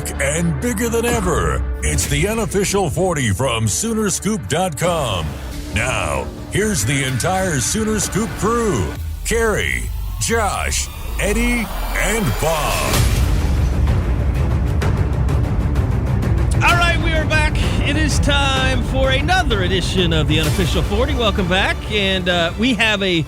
back and bigger than ever. It's the unofficial 40 from Soonerscoop.com. Now, here's the entire Sooner Scoop crew. Carey, Josh, Eddie, and Bob. All right, we are back. It is time for another edition of the unofficial 40. Welcome back. And we have a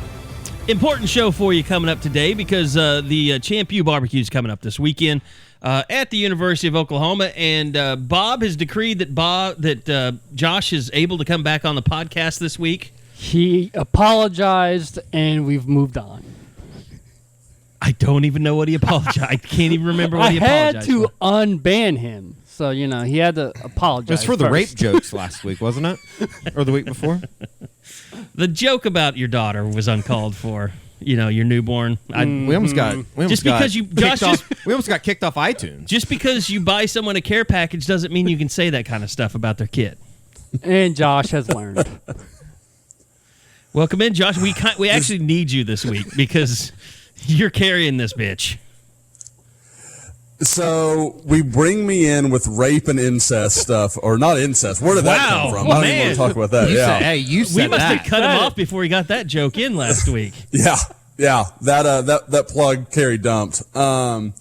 important show for you coming up today because the ChampU BBQ is coming up this weekend at the University of Oklahoma, and Bob has decreed that Josh is able to come back on the podcast this week. He apologized, and we've moved on. I don't even know what he apologized. I can't even remember what he apologized I had to for. unban him, so he had to apologize. It was for the first. rape jokes last week, wasn't it? Or the week before? The joke about your daughter was uncalled for. Your newborn. We almost got kicked off iTunes. Just because you buy someone a care package doesn't mean you can say that kind of stuff about their kid. And Josh has learned. Welcome in, Josh. We actually need you this week because you're carrying this bitch. So we bring me in with rape and incest stuff, or not incest. Where did that come from? I don't even want to talk about that. You said we must that. have cut him off before he got that joke in last week. Yeah. That plug Carey dumped. So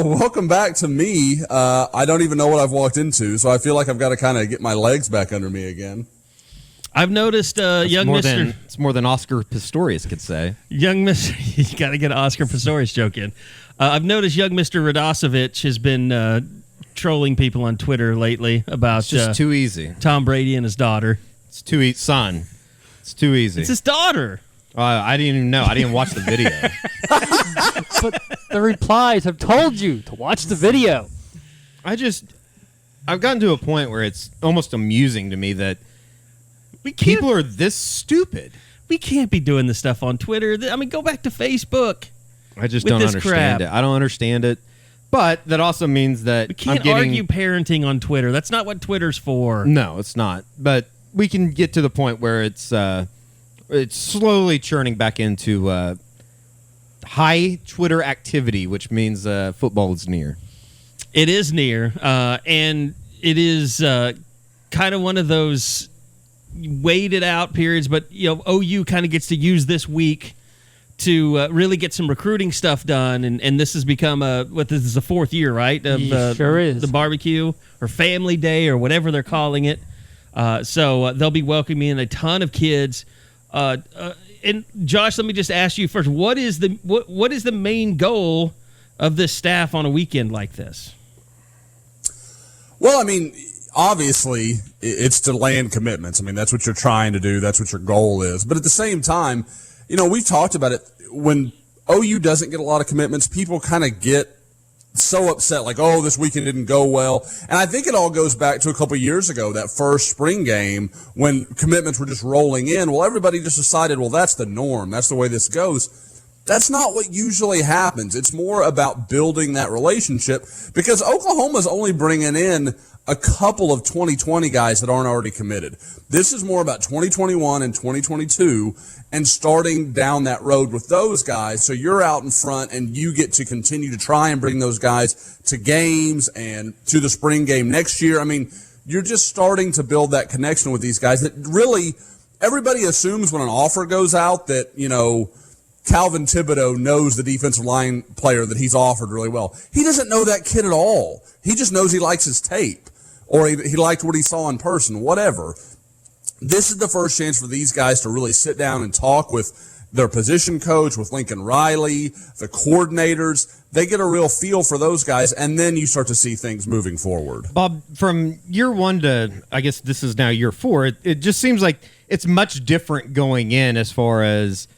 welcome back to me. I don't even know what I've walked into, so I feel like I've got to kind of get my legs back under me again. I've noticed young Mr. It's more than Oscar Pistorius could say. Young Mr. You got to get an Oscar Pistorius joke in. I've noticed young Mr. Radosevich has been trolling people on Twitter lately about It's just too easy. Tom Brady and his daughter. It's too easy, son. It's too easy. It's his daughter. I didn't even know. I didn't watch the video. But the replies have told you to watch the video. I've gotten to a point where it's almost amusing to me that people are this stupid. We can't be doing this stuff on Twitter. I mean, go back to Facebook. I just don't understand it. I don't understand it. But that also means that we can't argue parenting on Twitter. That's not what Twitter's for. No, it's not. But we can get to the point where it's slowly churning back into high Twitter activity, which means football is near. It is near, and it is kind of one of those waited out periods. But OU kind of gets to use this week to really get some recruiting stuff done, and this has become this is the fourth year, right? Of sure is the barbecue or family day or whatever they're calling it. So they'll be welcoming in a ton of kids. And Josh, let me just ask you first: what is the main goal of this staff on a weekend like this? Well, I mean, obviously, it's to land commitments. I mean, that's what you're trying to do. That's what your goal is. But at the same time, we've talked about it. When OU doesn't get a lot of commitments, people kind of get so upset, like, oh, this weekend didn't go well. And I think it all goes back to a couple of years ago, that first spring game when commitments were just rolling in. Well, everybody just decided, well, that's the norm. That's the way this goes. That's not what usually happens. It's more about building that relationship because Oklahoma's only bringing in a couple of 2020 guys that aren't already committed. This is more about 2021 and 2022 and starting down that road with those guys. So you're out in front and you get to continue to try and bring those guys to games and to the spring game next year. I mean, you're just starting to build that connection with these guys that really everybody assumes when an offer goes out that, Calvin Thibodeau knows the defensive line player that he's offered really well. He doesn't know that kid at all. He just knows he likes his tape or he liked what he saw in person, whatever. This is the first chance for these guys to really sit down and talk with their position coach, with Lincoln Riley, the coordinators. They get a real feel for those guys, and then you start to see things moving forward. Bob, from year one to, I guess this is now year four, it just seems like it's much different going in as far as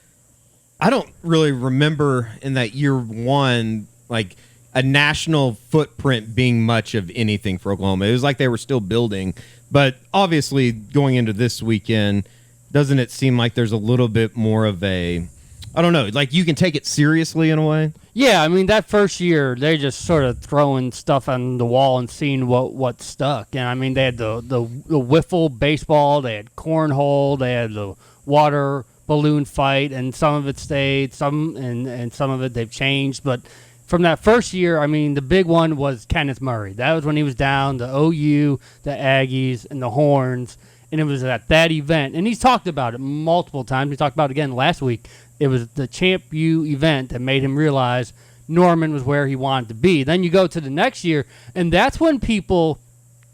I don't really remember in that year one, like a national footprint being much of anything for Oklahoma. It was like they were still building. But obviously going into this weekend, doesn't it seem like there's a little bit more of a, I don't know, like you can take it seriously in a way? Yeah, I mean, that first year, they just sort of throwing stuff on the wall and seeing what stuck. And, I mean, they had the wiffle baseball, they had cornhole, they had the water balloon fight, and some of it stayed, and some of it they've changed. But from that first year, I mean, the big one was Kenneth Murray. That was when he was down, the OU, the Aggies, and the Horns, and it was at that event. And he's talked about it multiple times. We talked about it again last week. It was the ChampU event that made him realize Norman was where he wanted to be. Then you go to the next year, and that's when people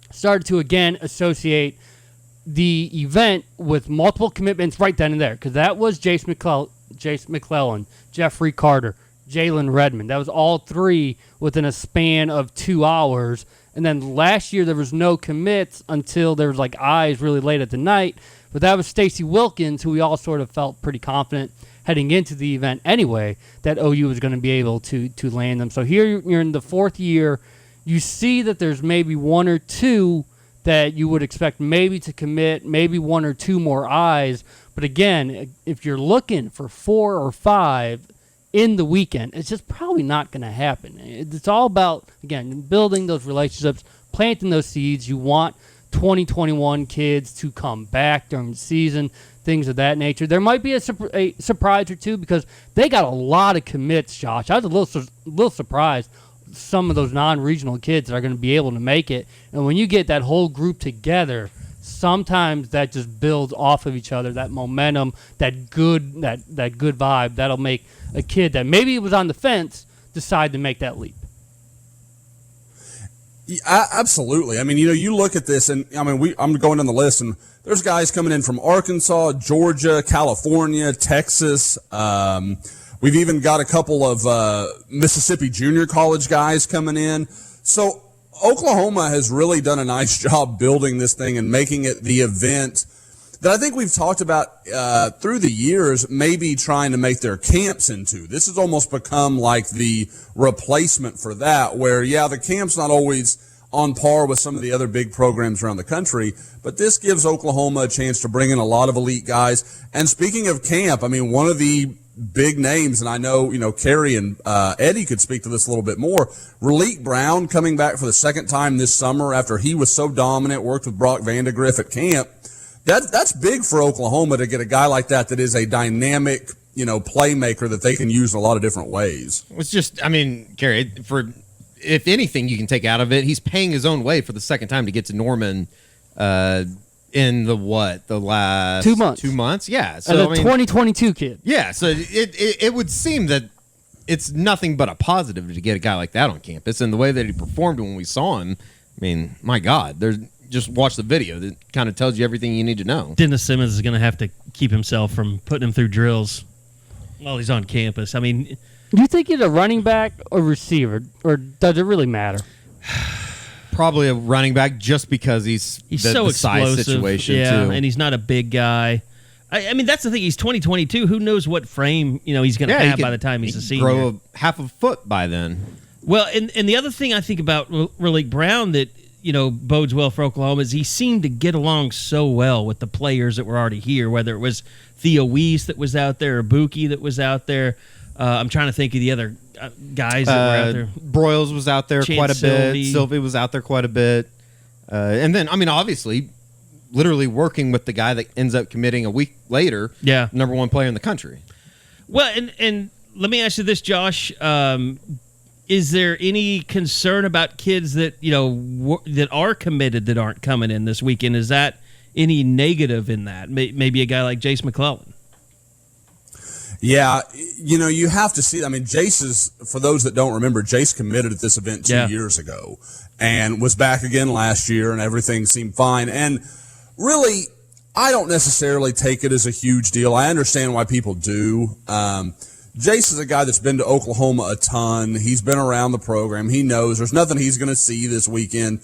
started to, again, associate the event with multiple commitments right then and there, because that was Jase McClellan, Jeffrey Carter, Jalen Redmond. That was all three within a span of 2 hours. And then last year there was no commits until there was like eyes really late at the night. But that was Stacy Wilkins, who we all sort of felt pretty confident heading into the event anyway that OU was going to be able to land them. So here you're in the fourth year. You see that there's maybe one or two that you would expect maybe to commit, maybe one or two more eyes. But again, if you're looking for 4 or 5 in the weekend, it's just probably not going to happen. It's all about, again, building those relationships, planting those seeds. You want 2021 kids to come back during the season, things of that nature. There might be a surprise or two because they got a lot of commits, Josh. I was a little surprised some of those non-regional kids that are going to be able to make it. And when you get that whole group together, sometimes that just builds off of each other, that momentum, that good vibe that'll make a kid that maybe was on the fence decide to make that leap. Yeah, absolutely. I mean, you look at this, and I mean, I'm going down the list, and there's guys coming in from Arkansas, Georgia, California, Texas. We've even got a couple of Mississippi junior college guys coming in. So Oklahoma has really done a nice job building this thing and making it the event that I think we've talked about through the years, maybe trying to make their camps into. This has almost become like the replacement for that, where, yeah, the camp's not always on par with some of the other big programs around the country, but this gives Oklahoma a chance to bring in a lot of elite guys. And speaking of camp, I mean, one of the big names, and I know, Carey and Eddie could speak to this a little bit more. Raleek Brown coming back for the second time this summer after he was so dominant, worked with Brock Vandegrift at camp. That's big for Oklahoma to get a guy like that is a dynamic, playmaker that they can use in a lot of different ways. It's just, I mean, Carey, if anything you can take out of it, he's paying his own way for the second time to get to Norman in the last 2 months. 2 months? Yeah. So, as a 2022 kid. Yeah, so it would seem that it's nothing but a positive to get a guy like that on campus. And the way that he performed when we saw him, I mean, my God, just watch the video. That kind of tells you everything you need to know. Dennis Simmons is going to have to keep himself from putting him through drills while he's on campus. I mean, do you think he's a running back or receiver, or does it really matter? Probably a running back, just because he's so the size explosive, situation yeah, too. And he's not a big guy. I mean, that's the thing. He's 2022. Who knows what frame he's going to have by the time he's a senior? Grow half a foot by then. Well, and the other thing I think about Raleek Brown that bodes well for Oklahoma is he seemed to get along so well with the players that were already here. Whether it was Theo Weiss that was out there or Buki that was out there. I'm trying to think of the other guys that were out there. Broyles was out there quite a bit. Sylvie was out there quite a bit. And then, I mean, obviously, literally working with the guy that ends up committing a week later, number one player in the country. Well, and let me ask you this, Josh. Is there any concern about kids that, that are committed that aren't coming in this weekend? Is that any negative in that? Maybe a guy like Jase McClellan? Yeah, you have to see. I mean, for those that don't remember, Jase committed at this event 2 years ago and was back again last year, and everything seemed fine. And really, I don't necessarily take it as a huge deal. I understand why people do. Jase is a guy that's been to Oklahoma a ton. He's been around the program. He knows there's nothing he's going to see this weekend.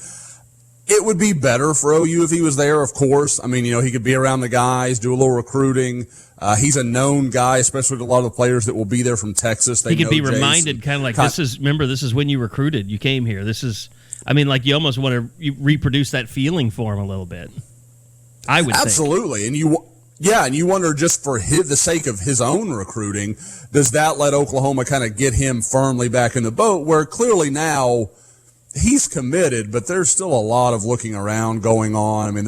It would be better for OU if he was there, of course. I mean, he could be around the guys, do a little recruiting. He's a known guy, especially to a lot of the players that will be there from Texas. He could be reminded, kind of like, this is when you recruited. You came here. You almost want to reproduce that feeling for him a little bit. I would absolutely, think. And you wonder, just for the sake of his own recruiting, does that let Oklahoma kind of get him firmly back in the boat? Where clearly now he's committed, but there's still a lot of looking around going on. I mean,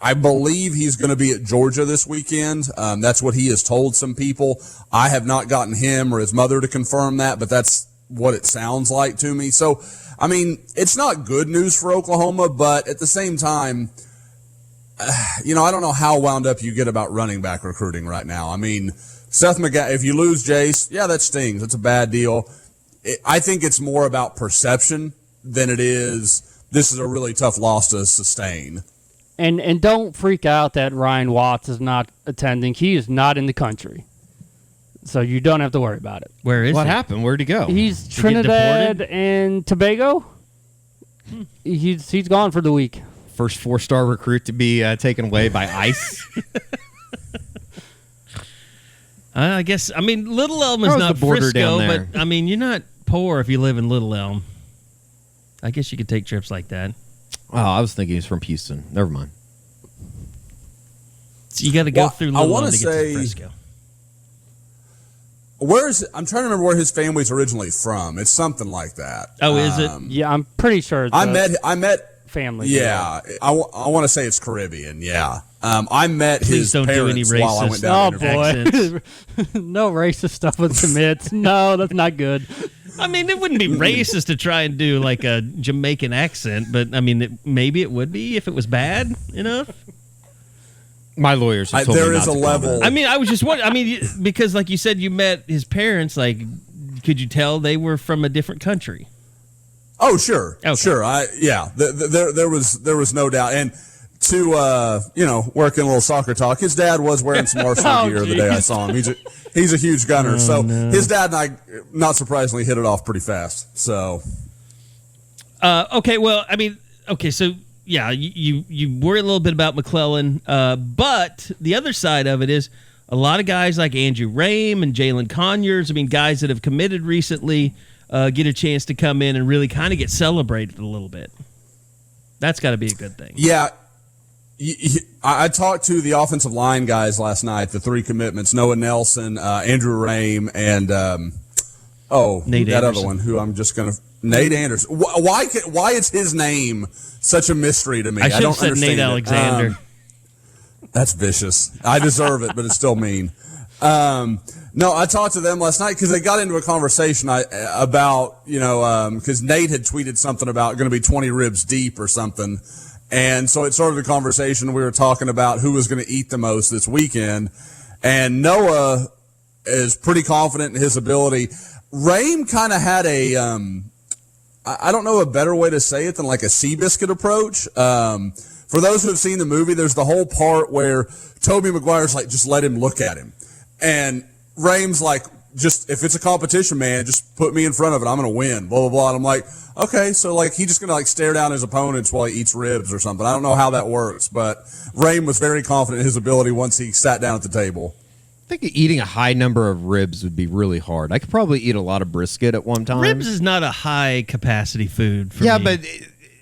I believe he's going to be at Georgia this weekend. That's what he has told some people. I have not gotten him or his mother to confirm that, but that's what it sounds like to me. So, I mean, it's not good news for Oklahoma, but at the same time, I don't know how wound up you get about running back recruiting right now. I mean, Seth McGowan, if you lose Jase, yeah, that stings. It's a bad deal. I think it's more about perception than it is this is a really tough loss to sustain. And don't freak out that Ryan Watts is not attending. He is not in the country. So you don't have to worry about it. Where is What he? happened? Where'd he go? He's Did he get Trinidad deported? and Tobago. He's gone for the week. First 4-star recruit to be taken away by ICE. I guess. I mean, Little Elm is How's not the border Frisco, down there? but I mean, you're not poor if you live in Little Elm. I guess you could take trips like that. Oh, I was thinking he's from Houston. Never mind. So you got to go Well, through I Little wanna Elm to get to say- Frisco. I'm trying to remember where his family's originally from. It's something like that. Oh, is it? Yeah, I'm pretty sure. I met family. Yeah, I want to say it's Caribbean. Yeah, I met Please his don't do any parents while I racist- went down. Oh to interview. boy, no racist stuff with commits. No, that's not good. I mean, it wouldn't be racist to try and do like a Jamaican accent, but I mean, maybe it would be if it was bad enough. My lawyers have told There me is not a to level. comment. I mean, I was just wondering. I mean, because like you said, you met his parents. Like, could you tell they were from a different country? Oh, sure, Okay. sure. There was no doubt. And to work in a little soccer talk, his dad was wearing some Arsenal Oh, gear the day I geez. saw him. He's a huge gunner. His dad and I, not surprisingly, hit it off pretty fast. So Okay, well, I mean, okay, so yeah, you worry a little bit about McClellan, but the other side of it is a lot of guys like Andrew Rame and Jalen Conyers. I mean, guys that have committed recently get a chance to come in and really kind of get celebrated a little bit. That's got to be a good thing. yeah. I talked to the offensive line guys last night, the 3 commitments, Noah Nelson, Andrew Rame, and Nate that Anderson. other one who I'm just going to – Nate Anderson. Why is his name such a mystery to me? I should have don't said understand Nate it. Alexander. That's vicious. I deserve it, but it's still mean. No, I talked to them last night because they got into a conversation about, because Nate had tweeted something about going to be 20 ribs deep or something. And so it started a conversation. We were talking about who was going to eat the most this weekend. And Noah is pretty confident in his ability. Rame kind of had I don't know a better way to say it than like a Seabiscuit approach. For those who have seen the movie, there's the whole part where Tobey Maguire's like, just let him look at him. And Rame's like, just, if it's a competition, man, just put me in front of it. I'm going to win, blah, blah, blah. And I'm like, okay, so like he's just going to like stare down his opponents while he eats ribs or something. I don't know how that works, but Rame was very confident in his ability once he sat down at the table. I think eating a high number of ribs would be really hard. I could probably eat a lot of brisket at one time. Ribs is not a high capacity food for me. Yeah, but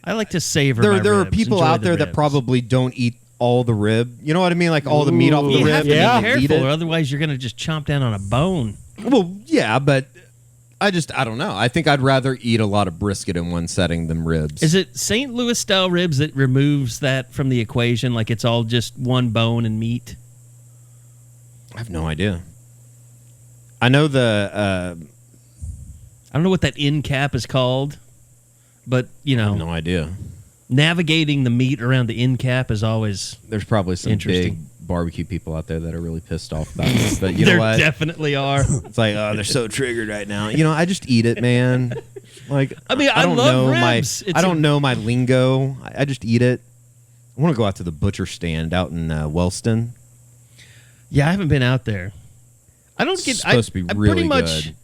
I like to savor my there are ribs, people enjoy out the there that ribs. probably don't eat all the rib. You know what I mean? Like all the meat off the You rib. have to Yeah. be Eat careful, or it. otherwise you're going to just chomp down on a bone. Well, yeah, but I don't know. I think I'd rather eat a lot of brisket in one setting than ribs. Is it St. Louis style ribs that removes that from the equation? Like it's all just one bone and meat? I have no idea. I know I don't know what that end cap is called, but I have no idea. navigating the meat around the end cap is always There's probably some Interesting. big barbecue people out there that are really pissed off about this. But you there know what? definitely are. It's like, oh, they're so triggered right now. I just eat it, man. Like, I mean, I don't love know ribs. I don't know my lingo. I just eat it. I want to go out to the butcher stand out in Wellston. Yeah, I haven't been out there. I don't get. It's supposed to be I really pretty much. good.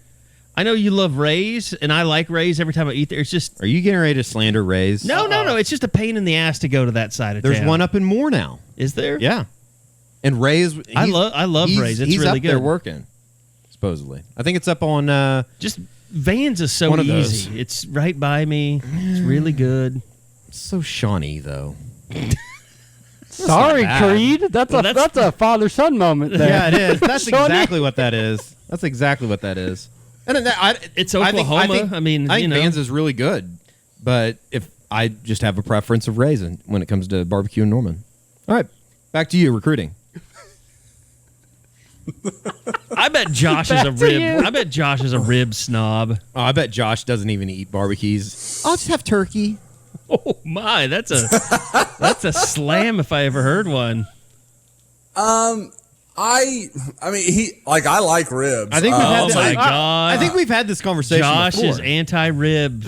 I know you love Ray's, and I like Ray's every time I eat there. It's just Are you getting ready to slander Ray's? no. It's just a pain in the ass to go to that side of There's town. one up in Moore now. Is there? Yeah. And Ray's. I love Ray's. It's he's really up there good. working. Supposedly, I think it's up on. Just Vans is so One of those. easy. It's right by me. It's really good. So Shawnee though. Sorry, not bad. Creed. That's a father-son moment there. Yeah, it is. That's Shawnee. exactly what that is. That's exactly what that is. And It's Oklahoma. I mean, I think you know. Vans is really good, but if I just have a preference of Raisin when it comes to barbecue in Norman. All right, back to you, recruiting. I bet Josh is a Back to rib. you. I bet Josh is a rib snob. Oh, I bet Josh doesn't even eat barbecues. I'll just have turkey. Oh my, that's a slam if I ever heard one. I mean, I like ribs. I think we've had Oh this, my God. I think we've had this conversation Josh before. is anti-rib.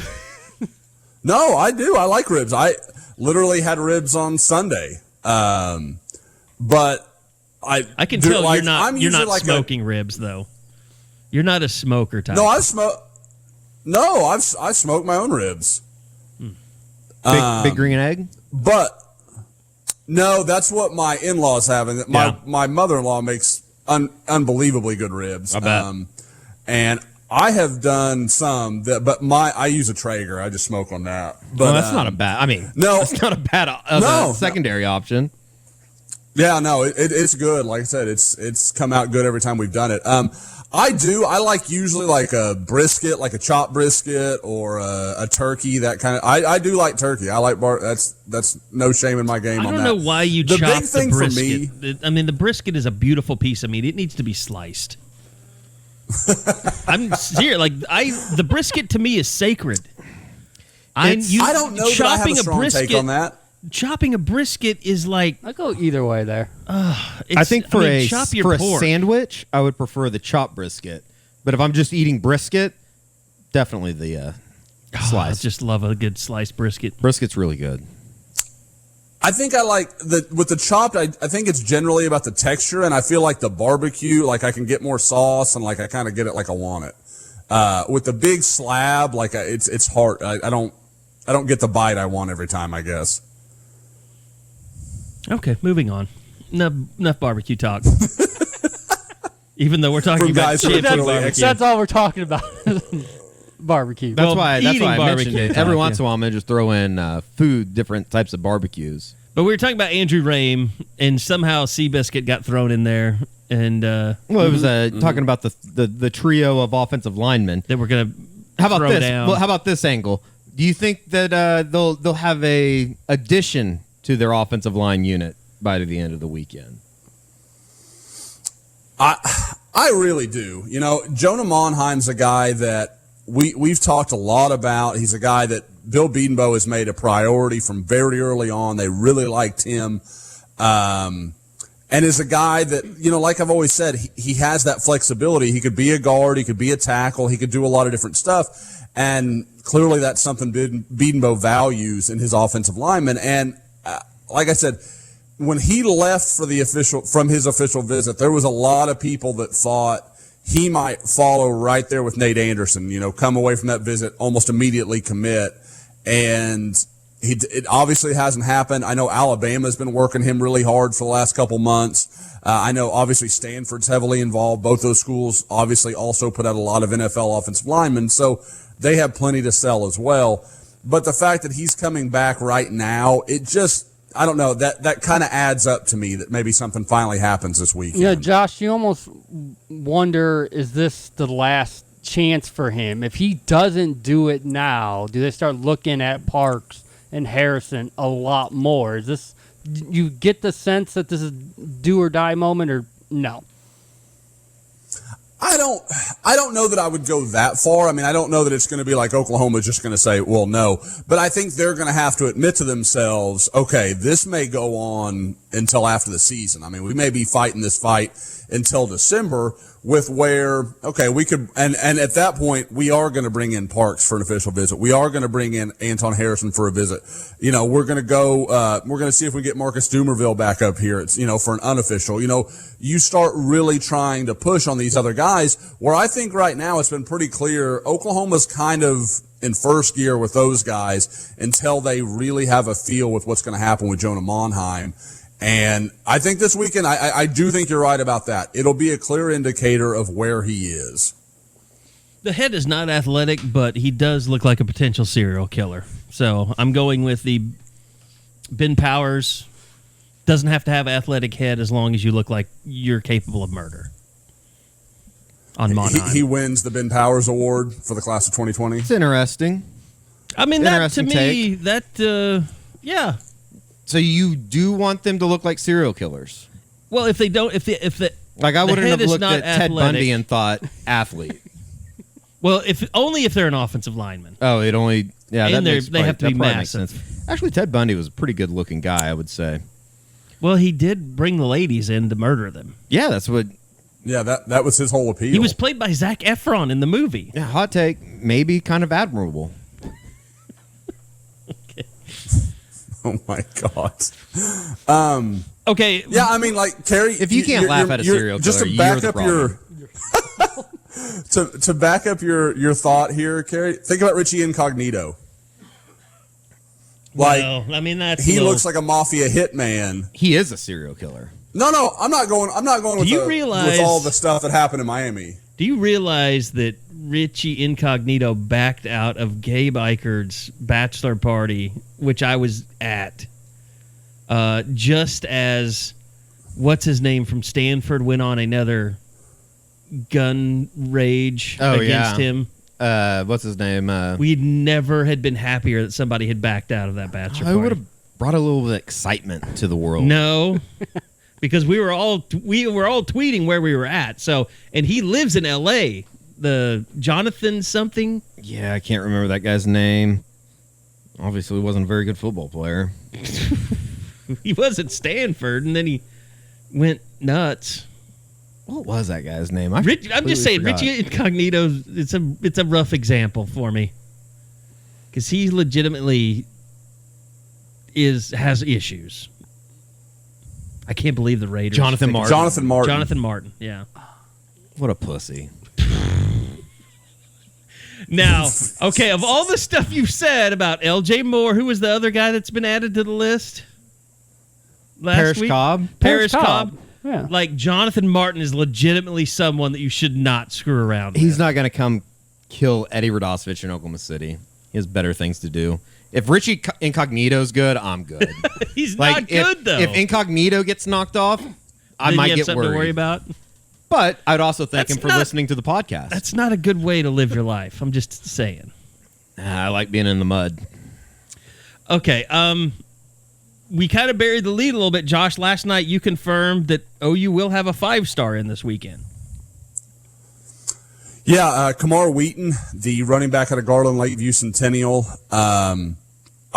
No, I do. I like ribs. I literally had ribs on Sunday. But I can do, tell like, you're not I'm usually like smoking ribs though. You're not a smoker type. No, I've smoked my own ribs. Big green egg? But no, that's what my in-laws have. And my mother-in-law makes unbelievably good ribs. I bet. And I have done some but I use a Traeger. I just smoke on that. But That's not a bad. I mean, no, that's not a bad secondary option. Yeah, no, it's good. Like I said, it's come out good every time we've done it. I like usually like a brisket, like a chopped brisket or a turkey, that kind of. I do like turkey. I like that's no shame in my game on that. I don't know why you the chop big thing the brisket. for me. I mean, the brisket is a beautiful piece of meat. It needs to be sliced. I'm serious. Like the brisket to me is sacred. I don't know that I have a strong take on that. Chopping a brisket is like I go either way there. I think for a sandwich, I would prefer the chopped brisket. But if I'm just eating brisket, definitely the slice. I just love a good sliced brisket. Brisket's really good. I think I like with the chopped. I think it's generally about the texture, and I feel like the barbecue, like I can get more sauce, and like I kind of get it like I want it. With the big slab, like it's hard. I don't get the bite I want every time, I guess. Okay, moving on. Enough barbecue talk. Even though we're talking about guys who are ChampU clearly BBQ. That's all we're talking about. Barbecue. That's why I eating mentioned barbecue it. talk, Every once yeah. in a while, I'm going to just throw in food, different types of barbecues. But we were talking about Andrew Rame, and somehow Seabiscuit got thrown in there, and Well, it was talking about the trio of offensive linemen. they were going to How about throw this? down. Well, how about this angle? Do you think that they'll have a addition to their offensive line unit by the end of the weekend? I really do. You know, Jonah Monheim's a guy that we've talked a lot about. He's a guy that Bill Bedenbaugh has made a priority from very early on. They really liked him. And is a guy that, you know, like I've always said, he has that flexibility. He could be a guard. He could be a tackle. He could do a lot of different stuff. And clearly that's something Bedenbaugh values in his offensive linemen. And like I said, when he left from his official visit, there was a lot of people that thought he might follow right there with Nate Anderson, you know, come away from that visit, almost immediately commit. And it obviously hasn't happened. I know Alabama's been working him really hard for the last couple months. I know obviously Stanford's heavily involved. Both those schools obviously also put out a lot of NFL offensive linemen, so they have plenty to sell as well. But the fact that he's coming back right now, it just, I don't know, that kind of adds up to me that maybe something finally happens this weekend. Yeah, Josh, you almost wonder, is this the last chance for him? If he doesn't do it now, do they start looking at Parks and Harrison a lot more? Is this, you get the sense that this is do or die moment, or no? I don't know that I would go that far. I mean, I don't know that it's going to be like Oklahoma's just going to say, well, no. But I think they're going to have to admit to themselves, okay, this may go on until after the season. I mean, we may be fighting this fight until December with where, okay, we could, and at that point, we are going to bring in Parks for an official visit. We are going to bring in Anton Harrison for a visit. You know, we're going to go, we're going to see if we get Marcus Dumerville back up here. It's, you know, for an unofficial, you know, you start really trying to push on these other guys where I think right now it's been pretty clear Oklahoma's kind of in first gear with those guys until they really have a feel with what's going to happen with Jonah Monheim. And I think this weekend, I do think you're right about that. It'll be a clear indicator of where he is. The head is not athletic, but he does look like a potential serial killer. So I'm going with the Ben Powers. Doesn't have to have athletic head as long as you look like you're capable of murder. On Monheim. He wins the Ben Powers Award for the class of 2020. It's interesting. I mean, that to Interesting me, take. yeah. So you do want them to look like serial killers? Well, if they don't, if the Like I wouldn't head have is looked not at Ted athletic. Bundy and thought athlete. Well, if they're an offensive lineman. Oh, it only And that they have to be that probably makes massive. sense. Actually, Ted Bundy was a pretty good looking guy, I would say. Well, he did bring the ladies in to murder them. Yeah, that's what. Yeah, that was his whole appeal. He was played by Zac Efron in the movie. Yeah, hot take, maybe kind of admirable. Oh my God. Okay. Yeah, I mean, like Carey, If you can't laugh at a serial just killer, to back you're the up problem. to back up your thought here, Carey. Think about Richie Incognito. Like, well, I mean, that's he looks like a mafia hitman. He is a serial killer. No, I'm not going with, with all the stuff that happened in Miami. Do you realize that Richie Incognito backed out of Gabe Eichert's bachelor party, which I was at, just as what's his name from Stanford went on another gun rage against him? What's his name? We never had been happier that somebody had backed out of that bachelor I party. would have brought a little bit of excitement to the world. No. Because we were all tweeting where we were at. So, and he lives in L.A. The Jonathan something. Yeah, I can't remember that guy's name. Obviously, he wasn't a very good football player. He was at Stanford, and then he went nuts. What was that guy's name? I'm just saying, Richie Incognito. It's a rough example for me because he legitimately has issues. I can't believe the Raiders. Jonathan Martin. Yeah. What a pussy. Now, okay, of all the stuff you've said about L.J. Moore, who was the other guy that's been added to the list last week? Parrish Cobb. Yeah. Like, Jonathan Martin is legitimately someone that you should not screw around with. He's not going to come kill Eddie Radosevich in Oklahoma City. He has better things to do. If Richie Incognito's good, I'm good. He's not good, though. If Incognito gets knocked off, I then might you have get something worried. to worry about. But I'd also thank That's him for not- listening to the podcast. That's not a good way to live your life. I'm just saying. I like being in the mud. Okay, we kind of buried the lead a little bit. Josh, last night you confirmed that OU will have a 5-star in this weekend. Yeah, Kamar Wheaton, the running back out of Garland Lakeview Centennial.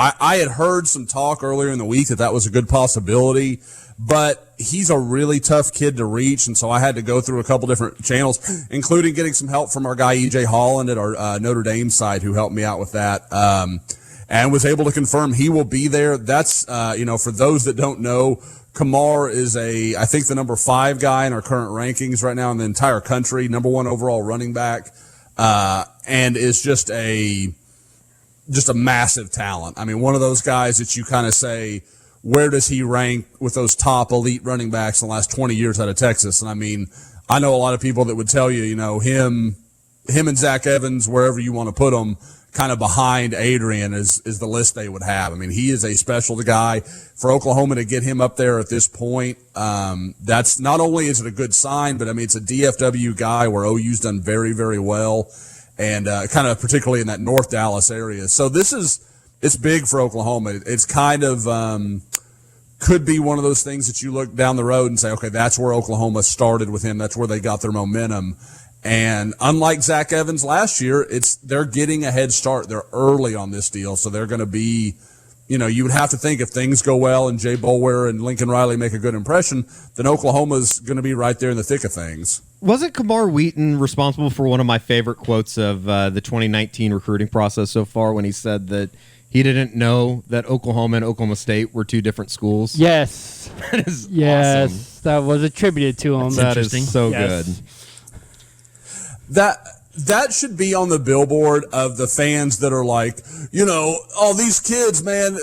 I had heard some talk earlier in the week that was a good possibility, but he's a really tough kid to reach, and so I had to go through a couple different channels, including getting some help from our guy EJ Holland at our Notre Dame side, who helped me out with that, and was able to confirm he will be there. That's for those that don't know, Kamar is I think the number 5 guy in our current rankings right now in the entire country, number 1 overall running back, and is just a massive talent. I mean, one of those guys that you kind of say, where does he rank with those top elite running backs in the last 20 years out of Texas? And I mean, I know a lot of people that would tell you, him and Zach Evans, wherever you want to put them, kind of behind Adrian is the list they would have. I mean, he is a special guy. For Oklahoma to get him up there at this point, that's not only is it a good sign, but I mean, it's a DFW guy where OU's done very, very well, and kind of particularly in that North Dallas area. So it's big for Oklahoma. It's kind of could be one of those things that you look down the road and say, okay, that's where Oklahoma started with him. That's where they got their momentum. And unlike Zach Evans last year, they're getting a head start. They're early on this deal, so they're going to be, you would have to think if things go well and Jay Boulware and Lincoln Riley make a good impression, then Oklahoma's going to be right there in the thick of things. Wasn't Kamar Wheaton responsible for one of my favorite quotes of the 2019 recruiting process so far when he said that he didn't know that Oklahoma and Oklahoma State were 2 different schools? Yes. That is yes. awesome. That was attributed to him. That is so Yes. good. That should be on the billboard of the fans that are like, all these kids, man,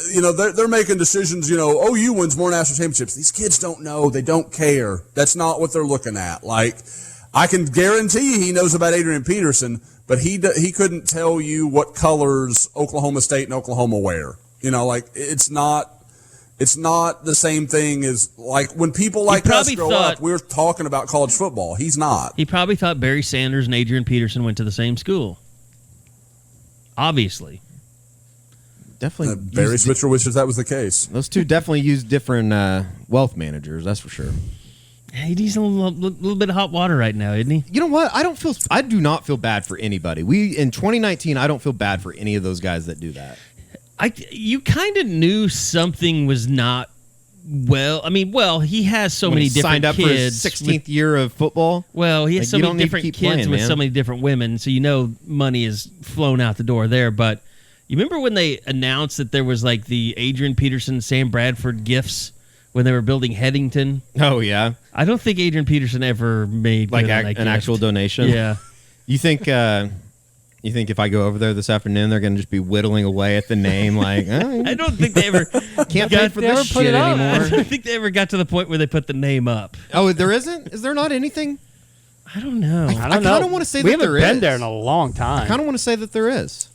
they're making decisions, OU wins more national championships. These kids don't know. They don't care. That's not what they're looking at. Like, I can guarantee you he knows about Adrian Peterson, but he couldn't tell you what colors Oklahoma State and Oklahoma wear. It's not the same thing as, like, when people like us grow up, we're talking about college football. He's not. He probably thought Barry Sanders and Adrian Peterson went to the same school. Obviously. definitely Barry Switzer wishes that was the case. Those two definitely use different wealth managers. That's for sure. Yeah, he's in a little bit of hot water right now, isn't he? You know what? I do not feel bad for anybody. In 2019, I don't feel bad for any of those guys that do that. You kind of knew something was not well. I mean, he has so many different signed up kids. for his 16th year of football. Well, he has so many different kids playing, with man. so many different women, so money is flown out the door there. But you remember when they announced that there was like the Adrian Peterson, Sam Bradford gifts when they were building Headington? Oh yeah, I don't think Adrian Peterson ever made like an actual donation. Yeah. You think if I go over there this afternoon, they're going to just be whittling away at the name? Like, I don't think they ever can't pay for this shit anymore. I don't think they ever got to the point where they put the name up. Oh, there isn't? Is there not anything? I don't know. I don't know. kind of want to say we that there haven't been is. there in a long I time. kind of want to say that there is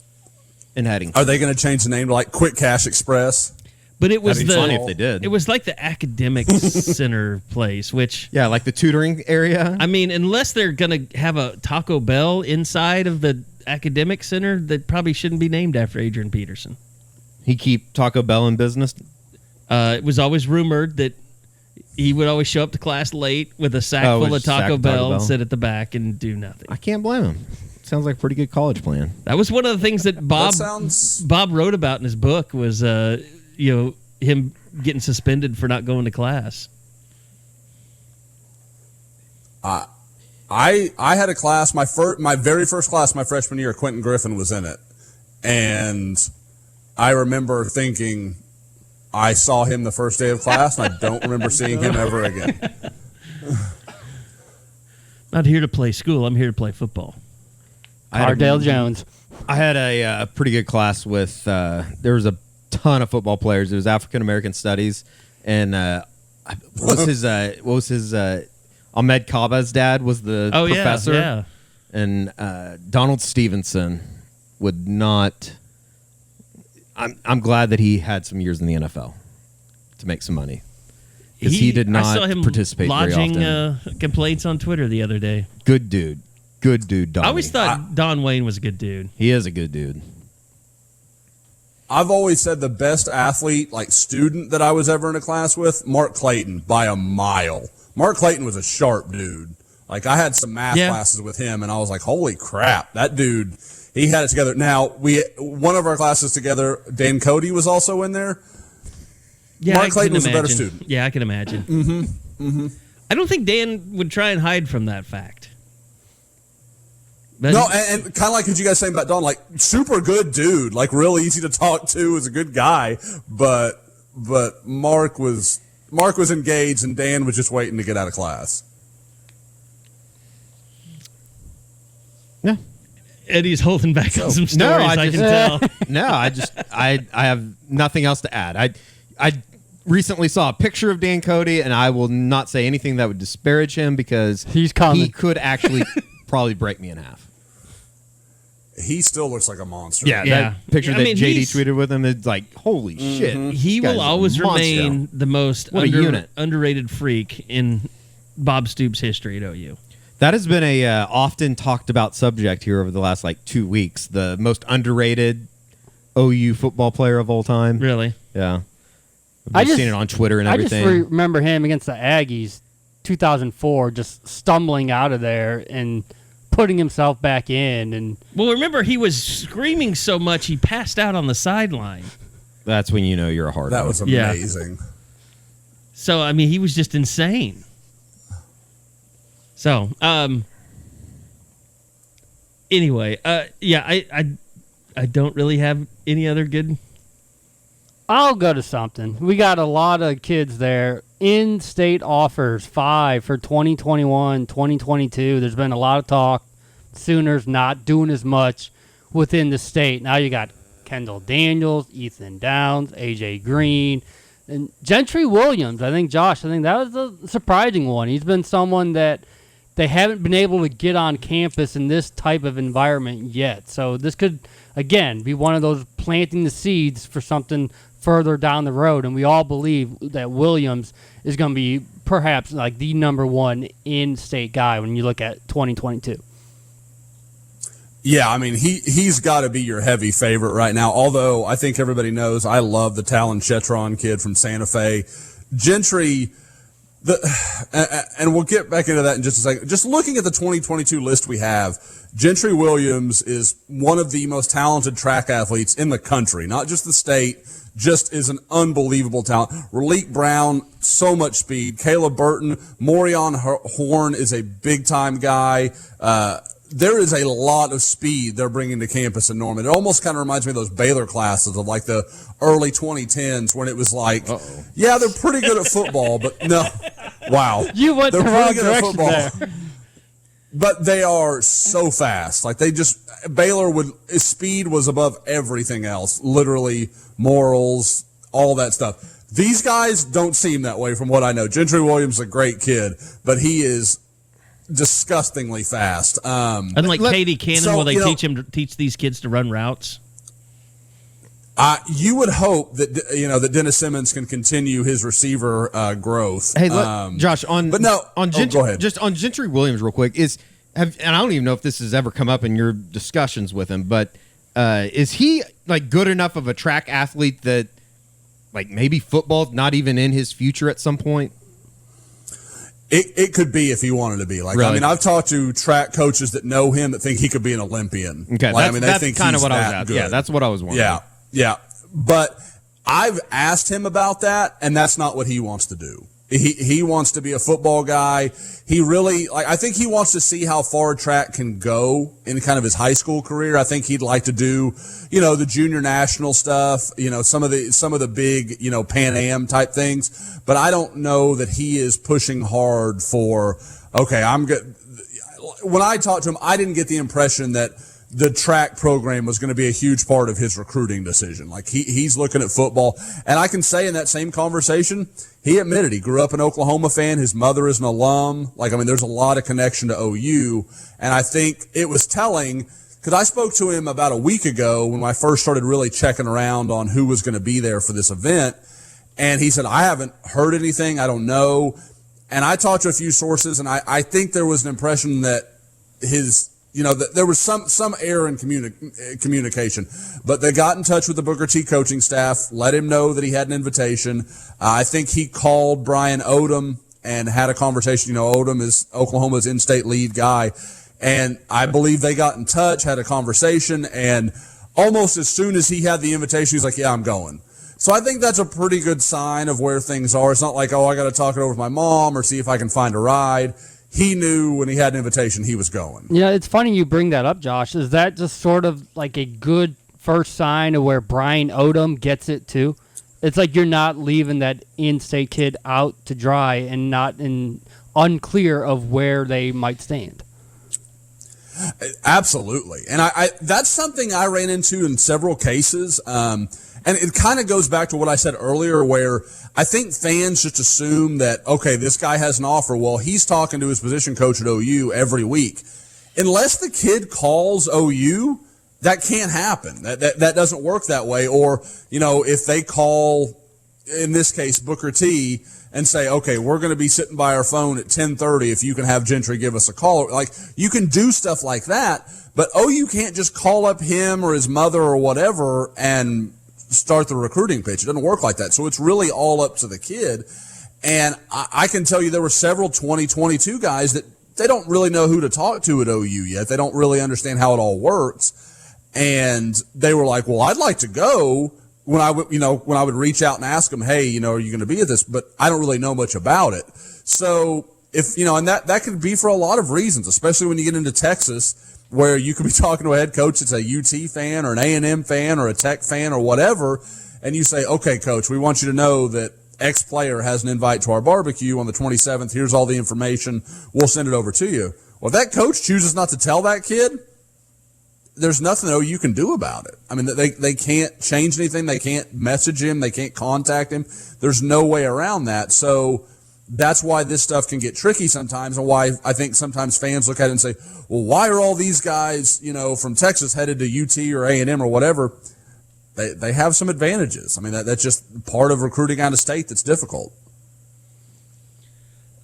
in Headington. Are they going to change the name to like Quick Cash Express? But it was That'd be funny if they did. It was like the academic center place, which Yeah, like the tutoring area. I mean, unless they're going to have a Taco Bell inside of the academic center, that probably shouldn't be named after Adrian Peterson. He keep Taco Bell in business. It was always rumored that he would always show up to class late with a sack full with of a sack Taco of Taco Bell and Bell. sit at the back and do nothing. I can't blame him. Sounds like a pretty good college plan. That was one of the things that Bob wrote about in his book was him getting suspended for not going to class. I had a class, my very first class, my freshman year, Quentin Griffin was in it. And I remember thinking I saw him the first day of class, and I don't remember seeing him ever again. Not here to play school. I'm here to play football. Cardale Jones. I had a pretty good class with, there was a ton of football players. It was African American Studies. And what was his Ahmed Kaba's dad was the professor. Yeah. And Donald Stevenson would not. I'm glad that he had some years in the NFL to make some money, because he did not I saw him participate very lodging often. complaints on Twitter the other day. Good dude, Donnie. I always thought Don Wayne was a good dude. He is a good dude. I've always said the best athlete, like student that I was ever in a class with, Mark Clayton, by a mile. Mark Clayton was a sharp dude. Like, I had some math classes with him, and I was like, holy crap, that dude, he had it together. Now, one of our classes together, Dan Cody was also in there. Yeah, Mark Clayton was a better student. Yeah, I can imagine. I don't think Dan would try and hide from that fact. But No, and kind of like what you guys saying about Don, like, super good dude, like, real easy to talk to, is a good guy, but Mark was engaged, and Dan was just waiting to get out of class. Yeah. Eddie's holding back on some stories, No, I can tell. No, I have nothing else to add. I recently saw a picture of Dan Cody, and I will not say anything that would disparage him, because He's coming. he could actually probably break me in half. He still looks like a monster. Yeah. That picture I that mean, JD he's- tweeted with him is like, holy shit. He This guy's will a always monster. remain the most What a unit. underrated freak in Bob Stoops' history at OU. That has been a often talked about subject here over the last 2 weeks. The most underrated OU football player of all time. Really? Yeah. I've just seen it on Twitter and I everything. just remember him against the Aggies, 2004, just stumbling out of there and putting himself back in. And Well, remember, he was screaming so much he passed out on the sideline. That's when you know you're a hard That was Yeah. amazing. So, I mean, he was just insane. So, anyway, I don't really have any other good. I'll go to something. We got a lot of kids there. In-state offers, 5 for 2021, 2022. There's been a lot of talk. Sooners not doing as much within the state. Now you got Kendall Daniels, Ethan Downs, AJ Green, and Gentry Williams. I think that was a surprising one. He's been someone that they haven't been able to get on campus in this type of environment yet. So this could, again, be one of those planting the seeds for something further down the road. And we all believe that Williams is going to be perhaps like the number one in-state guy when you look at 2022. Yeah, I mean, he's got to be your heavy favorite right now, although I think everybody knows I love the Talon Chetron kid from Santa Fe. Gentry, and we'll get back into that in just a second. Just looking at the 2022 list we have, Gentry Williams is one of the most talented track athletes in the country, not just the state, just is an unbelievable talent. Raleek Brown, so much speed. Caleb Burton, Morion Horn is a big-time guy. There is a lot of speed they're bringing to campus in Norman. It almost kind of reminds me of those Baylor classes of like the early 2010s when it was like, yeah, they're pretty good at football, but no. Wow. You went the wrong direction there. But they are so fast. Like speed was above everything else. Literally, morals, all that stuff. These guys don't seem that way from what I know. Gentry Williams is a great kid, but he is disgustingly fast. Unlike Katie Cannon, will they teach these kids to run routes? You would hope that that Dennis Simmons can continue his receiver growth. Hey, Josh, go ahead. Just on Gentry Williams, real quick, and I don't even know if this has ever come up in your discussions with him, but is he like good enough of a track athlete that like maybe football's not even in his future at some point? It could be if he wanted to be. Like, really? I mean, I've talked to track coaches that know him that think he could be an Olympian. Okay, like, that's kind of what I was at. Yeah, that's what I was wondering. Yeah. But I've asked him about that, and that's not what he wants to do. He wants to be a football guy. He really, I think he wants to see how far track can go in kind of his high school career. I think he'd like to do, the junior national stuff, some of the big, Pan Am type things. But I don't know that he is pushing hard for, okay, I'm good. When I talked to him, I didn't get the impression that the track program was going to be a huge part of his recruiting decision. Like he's looking at football. And I can say in that same conversation, he admitted he grew up an Oklahoma fan. His mother is an alum. There's a lot of connection to OU. And I think it was telling because I spoke to him about a week ago when I first started really checking around on who was going to be there for this event. And he said, I haven't heard anything. I don't know. And I talked to a few sources, and I think there was an impression that that there was some error in communication, but they got in touch with the Booker T coaching staff, let him know that he had an invitation. I think he called Brian Odom and had a conversation. Odom is Oklahoma's in-state lead guy, and I believe they got in touch, had a conversation, and almost as soon as he had the invitation, he's like, yeah, I'm going. So I think that's a pretty good sign of where things are. It's not like, I got to talk it over with my mom or see if I can find a ride. He knew when he had an invitation he was going. Yeah, it's funny you bring that up, Josh. Is that just sort of like a good first sign of where Brian Odom gets it too? It's like you're not leaving that in-state kid out to dry and not unclear of where they might stand. Absolutely. And I that's something I ran into in several cases. And it kind of goes back to what I said earlier, where I think fans just assume that, okay, this guy has an offer. Well, he's talking to his position coach at OU every week. Unless the kid calls OU, that can't happen. That doesn't work that way. Or, if they call, in this case, Booker T, and say, okay, we're going to be sitting by our phone at 10:30 if you can have Gentry give us a call. Like, you can do stuff like that, but OU can't just call up him or his mother or whatever and start the recruiting pitch. It doesn't work like that. So it's really all up to the kid. And I can tell you there were several 2022 guys that they don't really know who to talk to at OU yet. They don't really understand how it all works. And they were like, well, I'd like to go. When I would reach out and ask them, hey, are you going to be at this? But I don't really know much about it. So and that could be for a lot of reasons, especially when you get into Texas, where you could be talking to a head coach that's a UT fan or an A&M fan or a Tech fan or whatever, and you say, okay, coach, we want you to know that X player has an invite to our barbecue on the 27th. Here's all the information. We'll send it over to you. Well, if that coach chooses not to tell that kid, there's nothing OU can do about it. I mean, they can't change anything. They can't message him. They can't contact him. There's no way around that. So that's why this stuff can get tricky sometimes, and why I think sometimes fans look at it and say, well, why are all these guys, from Texas headed to UT or A&M or whatever? They have some advantages. I mean, that's just part of recruiting out of state that's difficult.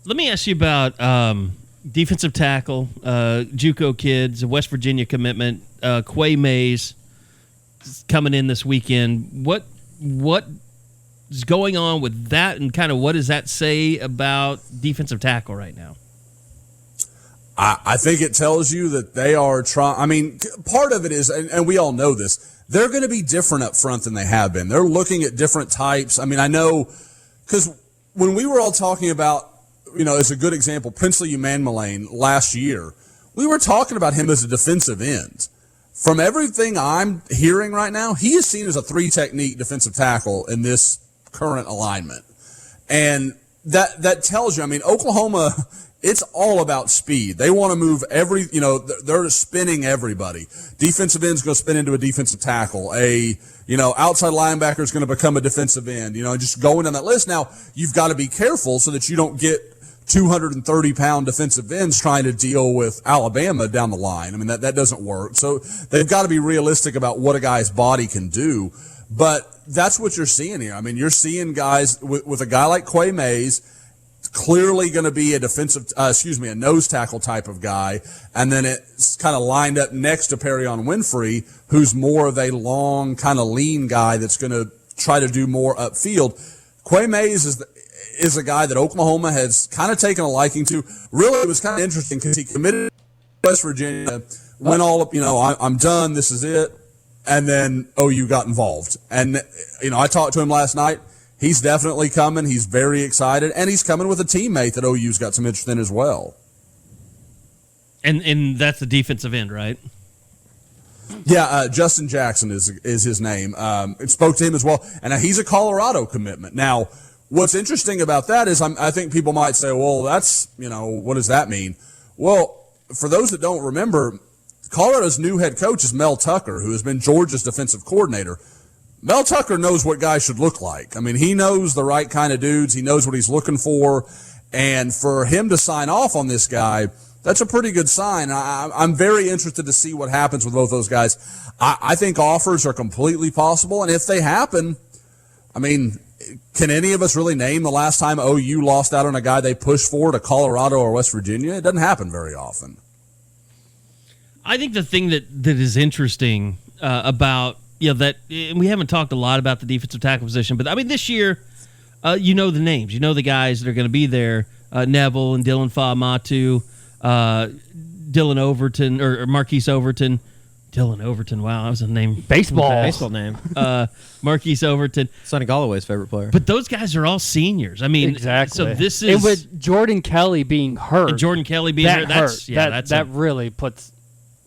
Let me ask you about defensive tackle, JUCO kids, West Virginia commitment. Quay Mays coming in this weekend. What is going on with that, and kind of what does that say about defensive tackle right now? I think it tells you that they are trying. I mean, part of it is, and we all know this, they're going to be different up front than they have been. They're looking at different types. I mean, I know, because when we were all talking about, as a good example, Princely Umanmillain last year, we were talking about him as a defensive end. From everything I'm hearing right now, he is seen as a 3-technique defensive tackle in this current alignment. And that tells you, I mean, Oklahoma, it's all about speed. They want to move they're spinning everybody. Defensive end's going to spin into a defensive tackle. Outside linebacker is going to become a defensive end. Just going down that list. Now, you've got to be careful so that you don't get 230-pound defensive ends trying to deal with Alabama down the line. I mean, that doesn't work. So they've got to be realistic about what a guy's body can do. But that's what you're seeing here. I mean, you're seeing guys with a guy like Quay Mays, clearly going to be a a nose tackle type of guy. And then it's kind of lined up next to Perion Winfrey, who's more of a long, kind of lean guy that's going to try to do more upfield. Quay Mays is a guy that Oklahoma has kind of taken a liking to. Really, it was kind of interesting because he committed to West Virginia, went all up, I'm done, this is it. And then OU got involved. And, I talked to him last night. He's definitely coming. He's very excited. And he's coming with a teammate that OU's got some interest in as well. And that's the defensive end, right? Yeah, Justin Jackson is his name. Spoke to him as well. And he's a Colorado commitment. Now, what's interesting about that is I think people might say, well, that's, what does that mean? Well, for those that don't remember, Colorado's new head coach is Mel Tucker, who has been Georgia's defensive coordinator. Mel Tucker knows what guys should look like. I mean, he knows the right kind of dudes. He knows what he's looking for. And for him to sign off on this guy, that's a pretty good sign. I'm very interested to see what happens with both those guys. I think offers are completely possible. And if they happen, I mean, can any of us really name the last time OU lost out on a guy they pushed for to Colorado or West Virginia? It doesn't happen very often. I think the thing that is interesting about that we haven't talked a lot about the defensive tackle position, but I mean this year, the names, the guys that are going to be there: Neville and Dylan Fa'amatu, Dylan Overton or Marquise Overton. Dylan Overton, wow, that was a name. Baseball name. Marquise Overton, Sonny Galloway's favorite player. But those guys are all seniors. I mean, exactly. So this is, and with Jordan Kelly being hurt, that really puts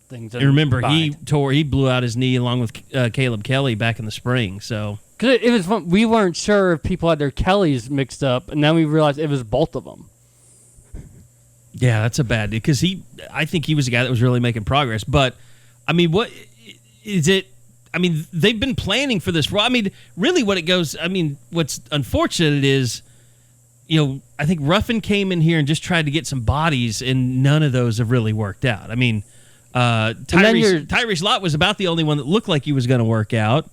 things. And remember, he blew out his knee along with Caleb Kelly back in the spring. So because it was fun. We weren't sure if people had their Kellys mixed up, and then we realized it was both of them. Yeah, that's a bad deal because I think he was a guy that was really making progress. But I mean, what is it? I mean, they've been planning for this. I mean, really, what's unfortunate is, I think Ruffin came in here and just tried to get some bodies, and none of those have really worked out. I mean, Tyrese Lott was about the only one that looked like he was going to work out,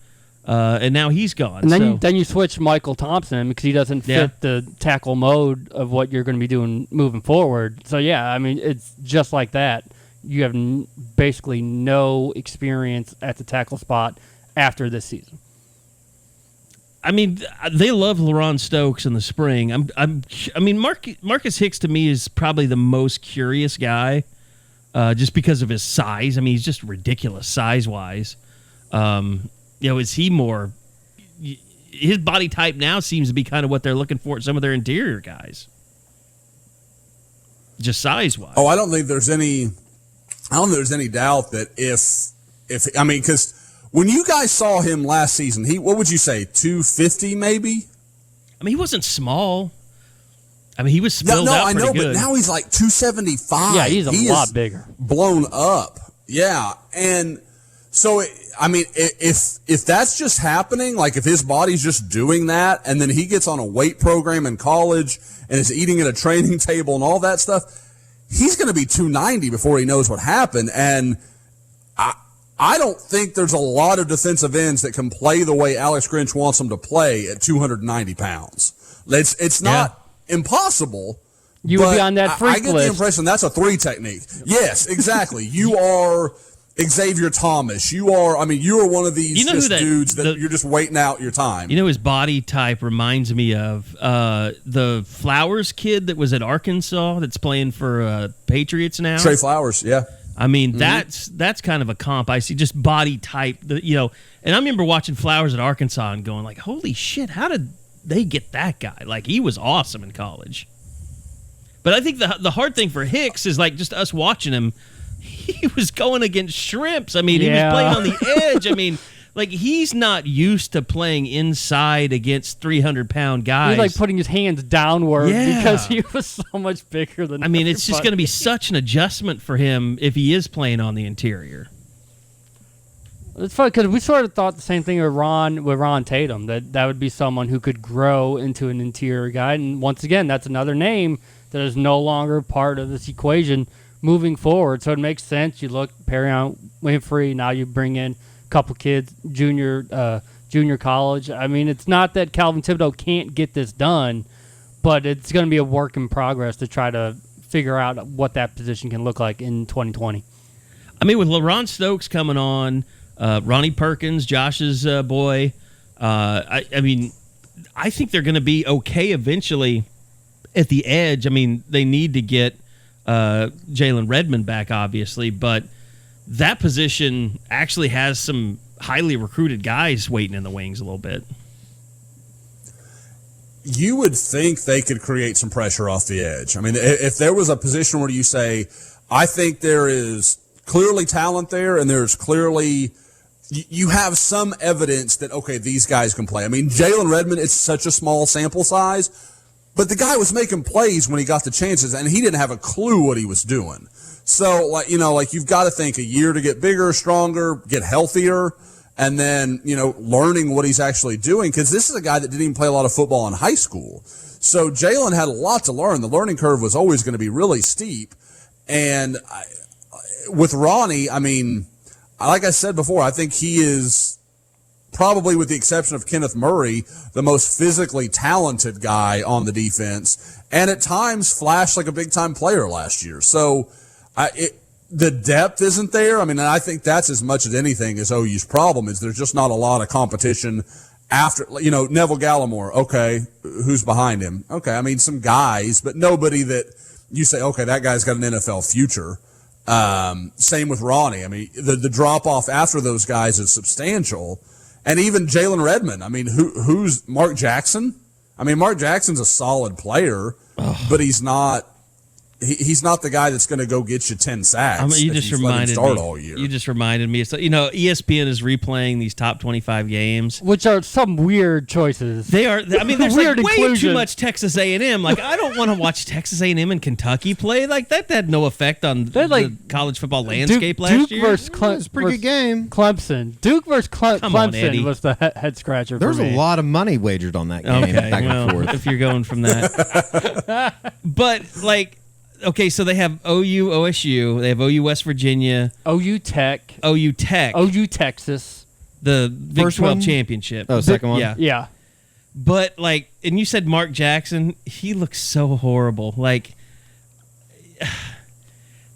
and now he's gone. And then you switch Michael Thompson because he doesn't fit the tackle mode of what you're going to be doing moving forward. So, yeah, I mean, it's just like that. You have basically no experience at the tackle spot after this season. I mean, they love LaRon Stokes in the spring. Marcus Hicks to me is probably the most curious guy, just because of his size. I mean, he's just ridiculous size-wise. Is he more? His body type now seems to be kind of what they're looking for at some of their interior guys, just size-wise. Oh, I don't think there's any doubt that because when you guys saw him last season, what would you say, 250 maybe? I mean, he wasn't small. I mean, he was spilled out pretty good. But now he's like 275. Yeah, he's a lot bigger. Blown up. Yeah, and so, if that's just happening, like if his body's just doing that, and then he gets on a weight program in college and is eating at a training table and all that stuff, he's going to be 290 before he knows what happened. And I don't think there's a lot of defensive ends that can play the way Alex Grinch wants them to play at 290 pounds. It's not impossible. You would be on that freak I get list. the impression that's a 3 technique. Yes, exactly. You are Xavier Thomas. You are one of these dudes that you're just waiting out your time. You know, his body type reminds me of the Flowers kid that was at Arkansas that's playing for Patriots now. Trey Flowers, yeah. I mean, that's kind of a comp. I see just body type, and I remember watching Flowers at Arkansas and going like, holy shit, how did they get that guy? Like, he was awesome in college. But I think the hard thing for Hicks is like just us watching him. He was going against shrimps. I mean, he was playing on the edge. I mean, like, he's not used to playing inside against 300-pound guys. He's like putting his hands downward because he was so much bigger than. I mean, it's just going to be such an adjustment for him if he is playing on the interior. It's funny because we sort of thought the same thing with Ron Tatum, that would be someone who could grow into an interior guy. And once again, that's another name that is no longer part of this equation moving forward. So it makes sense. You look Perrion Winfrey, now you bring in a couple kids, junior college. I mean, it's not that Calvin Thibodeau can't get this done, but it's going to be a work in progress to try to figure out what that position can look like in 2020. I mean, with LaRon Stokes coming on, Ronnie Perkins, Josh's boy, I mean, I think they're going to be okay eventually at the edge. I mean, they need to get Jalen Redmond back, obviously, but that position actually has some highly recruited guys waiting in the wings a little bit. You would think they could create some pressure off the edge. I mean, if there was a position where you say, I think there is clearly talent there and there's clearly, you have some evidence that, okay, these guys can play. I mean, Jalen Redmond, it's such a small sample size, but the guy was making plays when he got the chances, and he didn't have a clue what he was doing. So, you've got to think a year to get bigger, stronger, get healthier, and then, learning what he's actually doing, because this is a guy that didn't even play a lot of football in high school. So Jalen had a lot to learn. The learning curve was always going to be really steep. And with Ronnie, I mean, like I said before, I think he is probably, with the exception of Kenneth Murray, the most physically talented guy on the defense, and at times flashed like a big-time player last year. So the depth isn't there. I mean, and I think that's as much as anything is OU's problem, is there's just not a lot of competition after, Neville Gallimore. Okay, who's behind him? Okay, I mean, some guys, but nobody that you say, okay, that guy's got an NFL future. Same with Ronnie. I mean, the drop-off after those guys is substantial. And even Jalen Redmond. I mean, who's Mark Jackson? I mean, Mark Jackson's a solid player, but he's not the guy that's going to go get you 10 sacks. I mean, you just reminded me. All year. You just reminded me. So, ESPN is replaying these top 25 games, which are some weird choices. They are. I mean, there's weird way too much Texas A&M. Like, I don't want to watch Texas A&M and Kentucky play. Like, that had no effect on the college football landscape last year. Duke versus It was a pretty good game. Clemson. Duke versus Clemson was the head scratcher. There's a lot of money wagered on that game. Okay, back and forth. If you're going from that, but like. Okay, so they have OU, OSU. They have OU, West Virginia. OU Tech. OU Texas. The Big First 12 one? championship. Oh, second one? Yeah. But, and you said Mark Jackson. He looks so horrible. Like,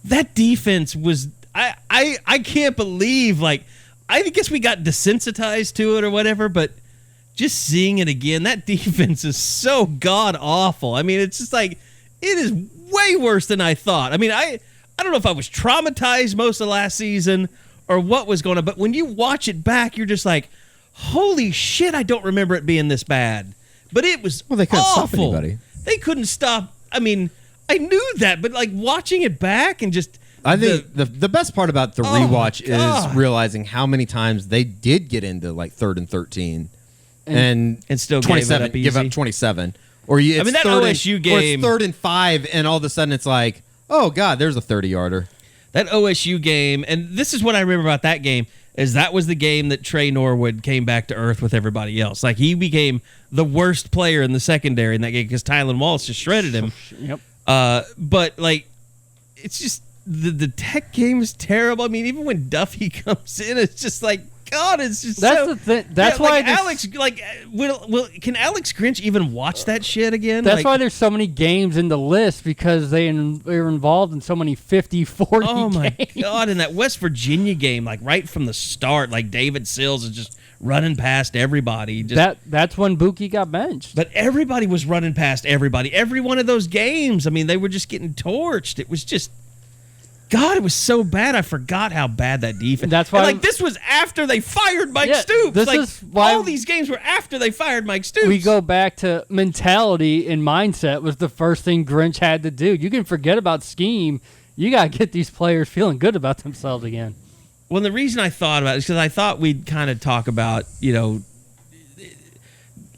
that defense was... I can't believe, I guess we got desensitized to it or whatever, but just seeing it again, that defense is so god-awful. I mean, it's just it is way worse than I thought. I mean, I don't know if I was traumatized most of last season or what was going on, but when you watch it back, you're just like, holy shit, I don't remember it being this bad. But it was they couldn't awful. Stop anybody. They couldn't stop. I mean, I knew that, but watching it back and just... I think the best part about the rewatch is realizing how many times they did get into 3rd and 13 and still 27, give up 27. Or that OSU game, or it's 3rd and 5, and all of a sudden it's like, oh god, there's a 30-yarder. That OSU game, and this is what I remember about that game, is that was the game that Trey Norwood came back to earth with everybody else. He became the worst player in the secondary in that game because Tylan Wallace just shredded him. Yep. But it's just the Tech game is terrible. I mean, even when Duffy comes in, it's just God, it's just That's so, the thing. That's why like Alex. Like, can Alex Grinch even watch that shit again? That's like, why there's so many games in the list because they're involved in so many 50, 40 oh my games. God! And that West Virginia game, like right from the start, like David Sills is just running past everybody. That's when Buki got benched. But everybody was running past everybody. Every one of those games, I mean, they were just getting torched. It was just, God, it was so bad. I forgot how bad that defense. And that's why, and like, this was after they fired Mike Yeah, Stoops. this Like, is why all these games were after they fired Mike Stoops. we go back to mentality and mindset was the first thing Grinch had to do. You can forget about scheme. You got to get these players feeling good about themselves again. Well, the reason I thought about it is because I thought we'd kind of talk about, you know,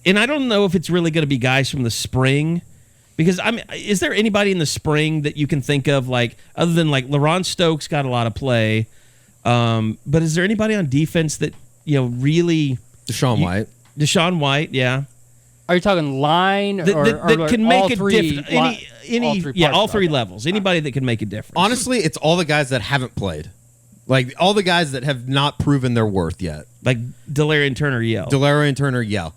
and I don't know if it's really going to be guys from the spring. Because, I mean, is there anybody in the spring that you can think of, like, other than, like, LaRon Stokes got a lot of play, but is there anybody on defense that, you know, really... Deshaun White, yeah. Are you talking line that or can all make a three? difference? All three levels. Anybody that can make a difference. Honestly, it's all the guys that haven't played. Like, all the guys that have not proven their worth yet. Like Delarian Turner-Yell.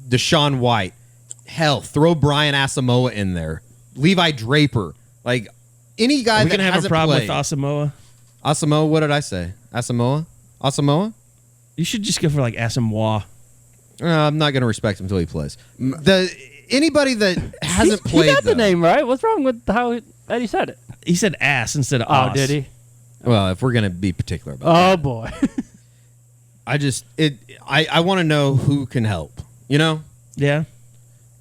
Deshaun White. Hell, throw Brian Asamoah in there. Levi Draper. Like, any guy Are we that going to have hasn't a problem played. with Asamoah? Asamoah, what did I say? Asamoah? You should just go for, like, Asamoah. I'm not going to respect him until he plays. Anybody that hasn't played, He got the name right. What's wrong with how Eddie said it? He said ass instead of Oh, os. did he? Well, if we're going to be particular about Oh, that. boy. I want to know who can help, you know? Yeah.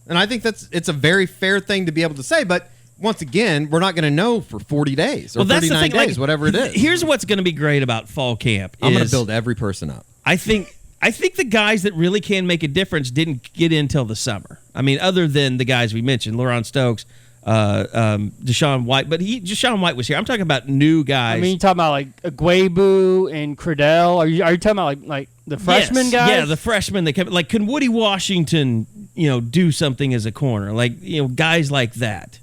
And I think it's a very fair thing to be able to say, but once again, we're not going to know for 40 days or 39 days, like, whatever it is. Here's what's going to be great about fall camp. I'm going to build every person up. I think the guys that really can make a difference didn't get in till the summer. I mean, other than the guys we mentioned, LaRon Stokes, Deshaun White, but Deshaun White was here. I'm talking about new guys. I mean, you talking about like Aguebu and Credell? Are you talking about like the freshman guys? Yeah, the freshmen that can, like, can Woody Washington, you know, do something as a corner, like, you know, guys like that.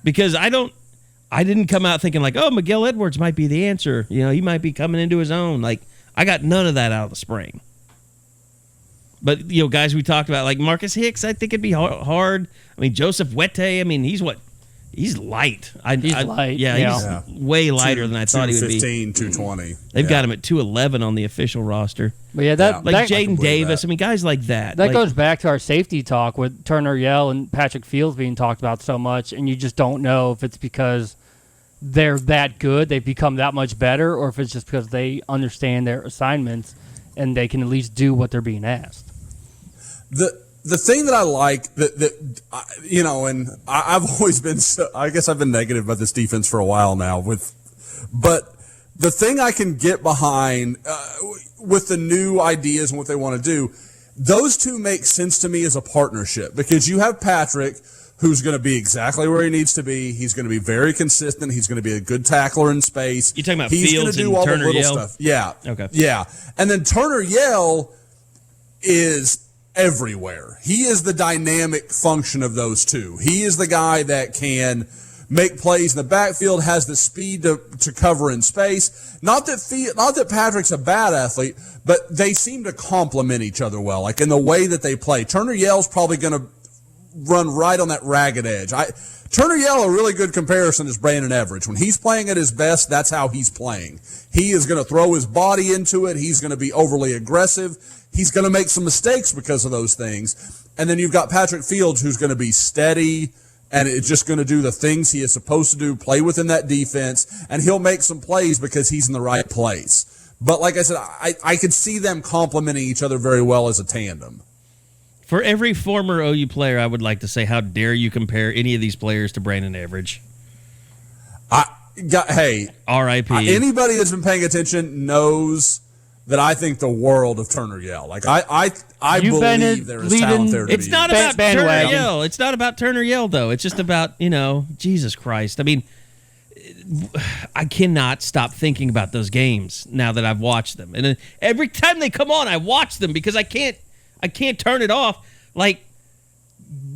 Because I didn't come out thinking like, oh, Miguel Edwards might be the answer. You know, he might be coming into his own. Like, I got none of that out of the spring. But, you know, guys we talked about, like Marcus Hicks, I think it'd be hard. I mean, Joseph Wette, I mean, he's light. He's light. Yeah, he's way lighter than I thought he would be. 215, 220. They've got him at 211 on the official roster. But yeah, Like Jaden Davis. I mean, guys like that. That like, goes back to our safety talk with Turner-Yell and Patrick Fields being talked about so much, and you just don't know if it's because they're that good, they've become that much better, or if it's just because they understand their assignments and they can at least do what they're being asked. The thing that I like you know, and I've always been, I guess I've been negative about this defense for a while now but the thing I can get behind with the new ideas and what they want to do, those two make sense to me as a partnership, because you have Patrick, who's going to be exactly where he needs to be. He's going to be very consistent. He's going to be a good tackler in space. You talking about He's Fields do and all Turner the little Yell? stuff. Yeah. Okay. Yeah. And then Turner-Yell is everywhere. He is the dynamic function of those two. He is the guy that can make plays in the backfield, has the speed to cover in space. Not that Patrick's a bad athlete, but they seem to complement each other well, like in the way that they play. Turner-Yell's probably going to run right on that ragged edge. Turner-Yell, a really good comparison is Brandon Everidge. When he's playing at his best, that's how he's playing. He is going to throw his body into it. He's going to be overly aggressive. He's going to make some mistakes because of those things. And then you've got Patrick Fields, who's going to be steady and it's just going to do the things he is supposed to do, play within that defense, and he'll make some plays because he's in the right place. But like I said, I could see them complementing each other very well as a tandem. For every former OU player, I would like to say, how dare you compare any of these players to Brandon Everidge? Hey, R.I.P. Anybody that's been paying attention knows that I think the world of Turner-Yell. Like I believe there is talent there to It's be. not about bandwagon. Turner-Yell. It's not about Turner-Yell, though. It's just about, you know, Jesus Christ. I mean, I cannot stop thinking about those games now that I've watched them. And then every time they come on, I watch them because I can't turn it off. Like,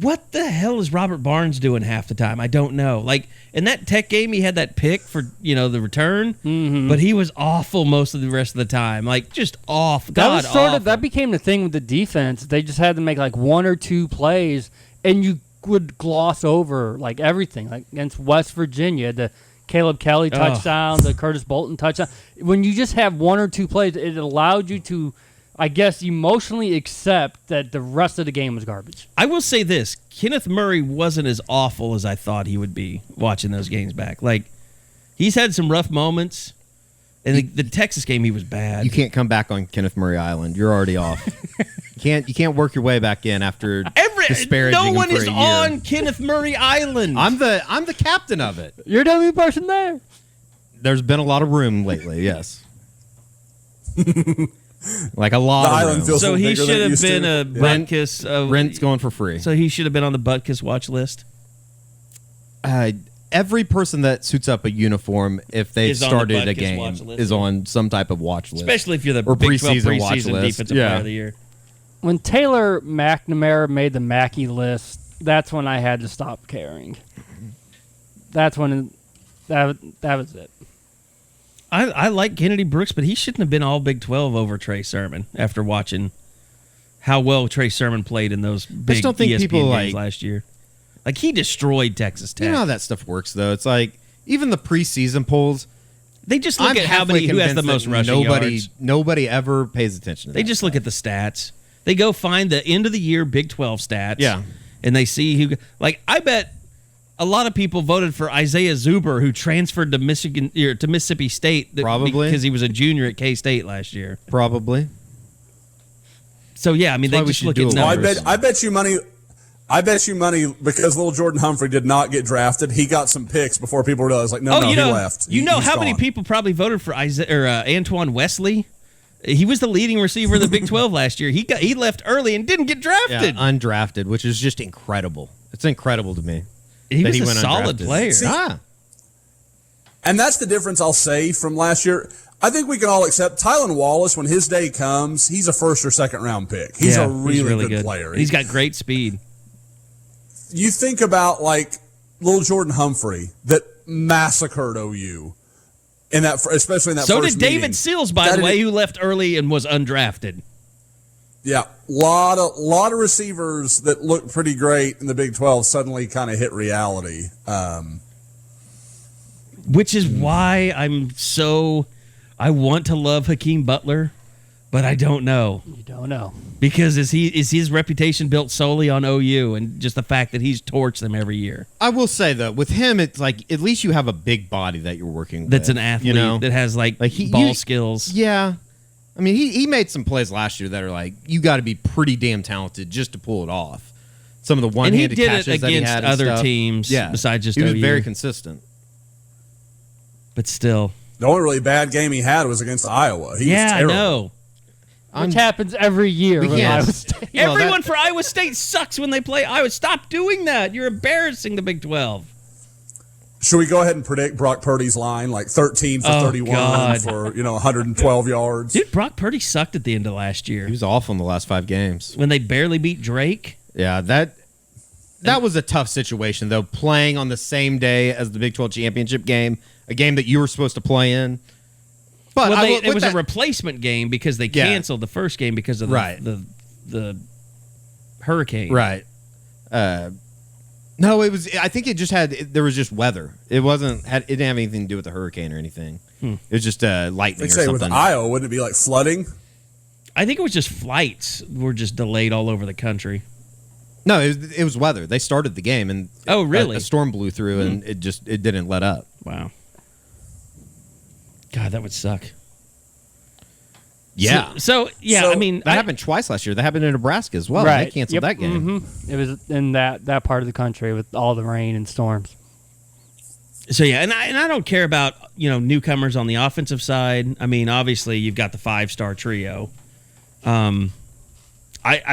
what the hell is Robert Barnes doing half the time? I don't know. Like, in that Tech game, he had that pick for, the return, but he was awful most of the rest of the time. Like, just off. That became the thing with the defense. They just had to make like one or two plays, and you would gloss over like everything. Like against West Virginia, the Caleb Kelly touchdown, the Curtis Bolton touchdown. When you just have one or two plays, it allowed you to, I guess, emotionally accept that the rest of the game was garbage. I will say this. Kenneth Murray wasn't as awful as I thought he would be watching those games back. Like, he's had some rough moments. And the Texas game, he was bad. You can't come back on Kenneth Murray Island. You're already off. You can't work your way back in after disparaging him no one for is a year. on Kenneth Murray Island. I'm the captain of it. You're the only person there. There's been a lot of room lately, yes. Like a lot The of island room. feels so he bigger than should it have used been to. a Butkus. Rent's going for free. So he should have been on the Butkus watch list. Every person that suits up a uniform, if they've Is on the started a Butkus game, watch list, is yeah. on some type of watch list. Especially if you're the or Big 12 watch preseason list. defensive player of the year. When Taylor McNamara made the Mackey list, that's when I had to stop caring. That's when that was it. I like Kennedy Brooks, but he shouldn't have been all Big 12 over Trey Sermon after watching how well Trey Sermon played in those big don't think ESPN people, games last year. Like, he destroyed Texas Tech. You know how that stuff works, though. It's like, even the preseason polls, They just look at who has the most rushing yards. Nobody ever pays attention to that. They just look at the stats. They go find the end of the year Big 12 stats. Yeah. And they see who, like, I bet a lot of people voted for Isaiah Zuber, who transferred to Mississippi State. Probably. Because he was a junior at K-State last year. Probably. So, yeah, I mean, That's they why we just should look do at a numbers. I bet you money because little Jordan Humphrey did not get drafted. He got some picks before people realized, like, he left. You know He's how many gone. people probably voted for Antoine Wesley? He was the leading receiver in the Big 12 last year. He left early and didn't get drafted. Yeah, undrafted, which is just incredible. It's incredible to me. He that was a went solid undrafted. player. See, and that's the difference I'll say from last year. I think we can all accept Tylan Wallace, when his day comes, he's a first or second round pick. He's a really good player. He's got great speed. You think about, like, little Jordan Humphrey that massacred OU in that, especially in that So first did David meeting. Seals, by the way, who left early and was undrafted. Yeah, lot of receivers that looked pretty great in the Big 12 suddenly kind of hit reality. Which is why I want to love Hakeem Butler, but I don't know. You don't know. Because is his reputation built solely on OU and just the fact that he's torched them every year? I will say, though, with him, it's like at least you have a big body that you're working with. That's an athlete that has ball skills. Yeah. I mean, he made some plays last year that are like, you got to be pretty damn talented just to pull it off. Some of the one-handed catches it that he against had and other stuff. teams besides just he was OU. very consistent. But still. The only really bad game he had was against Iowa. He was I terrible. know. Which happens every year with can't- Iowa State. Everyone for Iowa State sucks when they play Iowa. Stop doing that. You're embarrassing the Big 12. Should we go ahead and predict Brock Purdy's line, like 13 for 31 God. for 112 yards? Dude, Brock Purdy sucked at the end of last year He was awful in the last 5 games. when they barely beat Drake. Yeah, that was a tough situation, though, playing on the same day as the Big 12 championship game, a game that you were supposed to play in. But Well, I will- it with was that- a replacement game because they Yeah. canceled the first game because of Right. the hurricane. Right. No, it was. I think it just had. There was just weather. It wasn't. It didn't have anything to do with the hurricane or anything. It was just lightning They or say something. with Iowa, wouldn't it be like flooding? I think it was just flights were just delayed all over the country. No, it was weather. They started the game and Oh, really? a storm blew through and it didn't let up. Wow. God, that would suck. Yeah. So So I mean, That happened twice last year. That happened in Nebraska as well. Right. They canceled that game. It was in that part of the country with all the rain and storms. So yeah, and I don't care about newcomers on the offensive side. I mean, obviously you've got the 5-star trio. I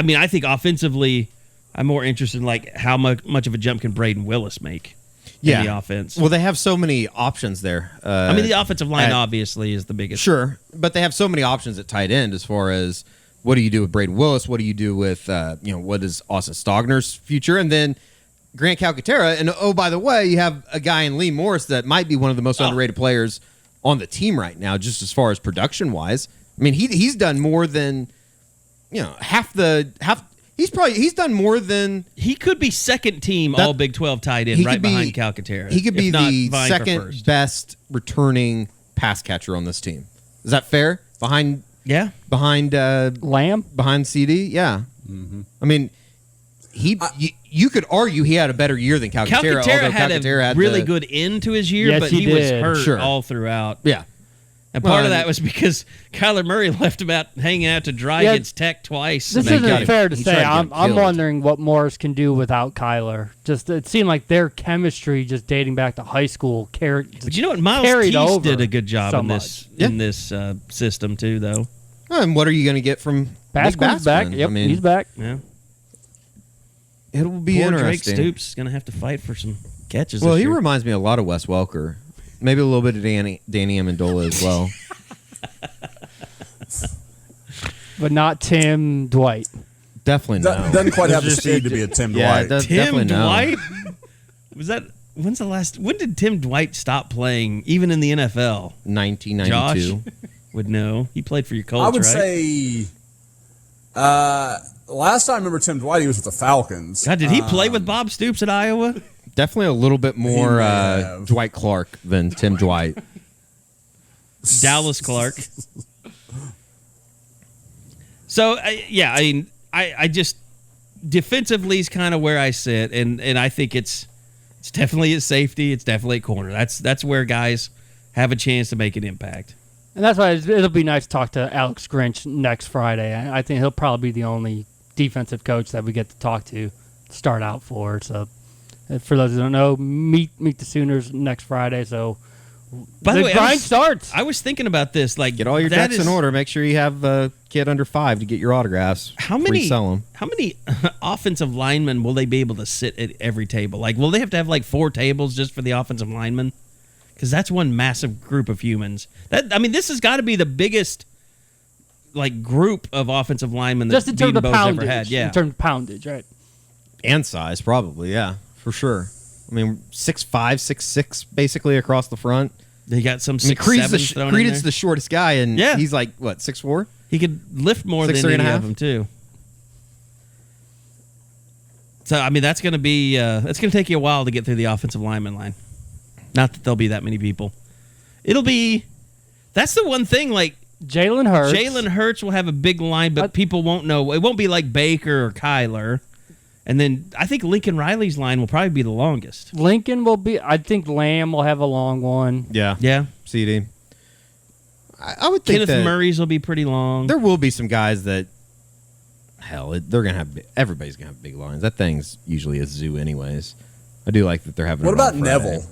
mean, I think offensively, I'm more interested in like how much of a jump can Braden Willis make in the offense. Well, they have so many options there. I mean, the offensive line obviously is the biggest. Sure, but they have so many options at tight end as far as what do you do with Braden Willis? What do you do with, what is Austin Stogner's future? And then Grant Calcaterra. And, oh, by the way, you have a guy in Lee Morris that might be one of the most underrated players on the team right now, just as far as production-wise. I mean, he's done more than, he's done more than... He could be second team all Big 12 tight end behind Calcaterra. He could be the second best returning pass catcher on this team. Is that fair? Behind Lamb? Behind CD? Yeah. Mm-hmm. I mean, you could argue he had a better year than Calcaterra. Calcaterra had a really good end to his year, but he was hurt all throughout. Yeah. And part of that was because Kyler Murray left him out hanging out to dry against Tech twice. This isn't fair to say. I'm wondering what Morris can do without Kyler. Just it seemed like their chemistry, just dating back to high school, But you know what? Miles Teese did a good job in this system too, though. And what are you going to get from Basquin's back? Yep, he's back. Yeah. It'll be Poor interesting. Drake Stoops is going to have to fight for some catches. Well, this he year. reminds me a lot of Wes Welker. Maybe a little bit of Danny Amendola as well. But not Tim Dwight. Definitely no. Doesn't quite have the speed to be a Tim Dwight. Tim Dwight? When did Tim Dwight stop playing, even in the NFL? 1992. Josh would know. He played for your Colts, I would right? say last time I remember Tim Dwight, he was with the Falcons. God, did he play with Bob Stoops at Iowa? Definitely a little bit more Dwight Clark than Tim Dwight. Dallas Clark. So, I just defensively is kind of where I sit, and I think it's definitely at safety. It's definitely at corner. That's where guys have a chance to make an impact. And that's why it'll be nice to talk to Alex Grinch next Friday. I think he'll probably be the only defensive coach that we get to talk to start out for. So, for those who don't know, meet the Sooners next Friday. So, by the way, grind starts. I was thinking about this. Like, get all your decks in order. Make sure you have a kid under 5 to get your autographs. How many offensive linemen will they be able to sit at every table? Like, will they have to have like 4 tables just for the offensive linemen? Because that's one massive group of humans. This has got to be the biggest group of offensive linemen that just in terms of poundage. Ever had. Yeah, in terms of poundage, right? And size, probably. Yeah, for sure. I mean, 6'5", 6'6", basically across the front. They got some 6'7" Creed is the shortest guy, and he's like, what, 6'4"? He could lift more than any of them, too. So, that's going to be that's going to take you a while to get through the offensive lineman line. Not that there'll be that many people. That's the one thing, Jalen Hurts. Jalen Hurts will have a big line, but people won't know. It won't be like Baker or Kyler. And then I think Lincoln Riley's line will probably be the longest. Lincoln will be. I think Lamb will have a long one. Yeah. Yeah. CD. I would think Kenneth Murray's will be pretty long. There will be some guys that, they're going to have, everybody's going to have big lines. That thing's usually a zoo anyways. I do like that they're having What about Neville?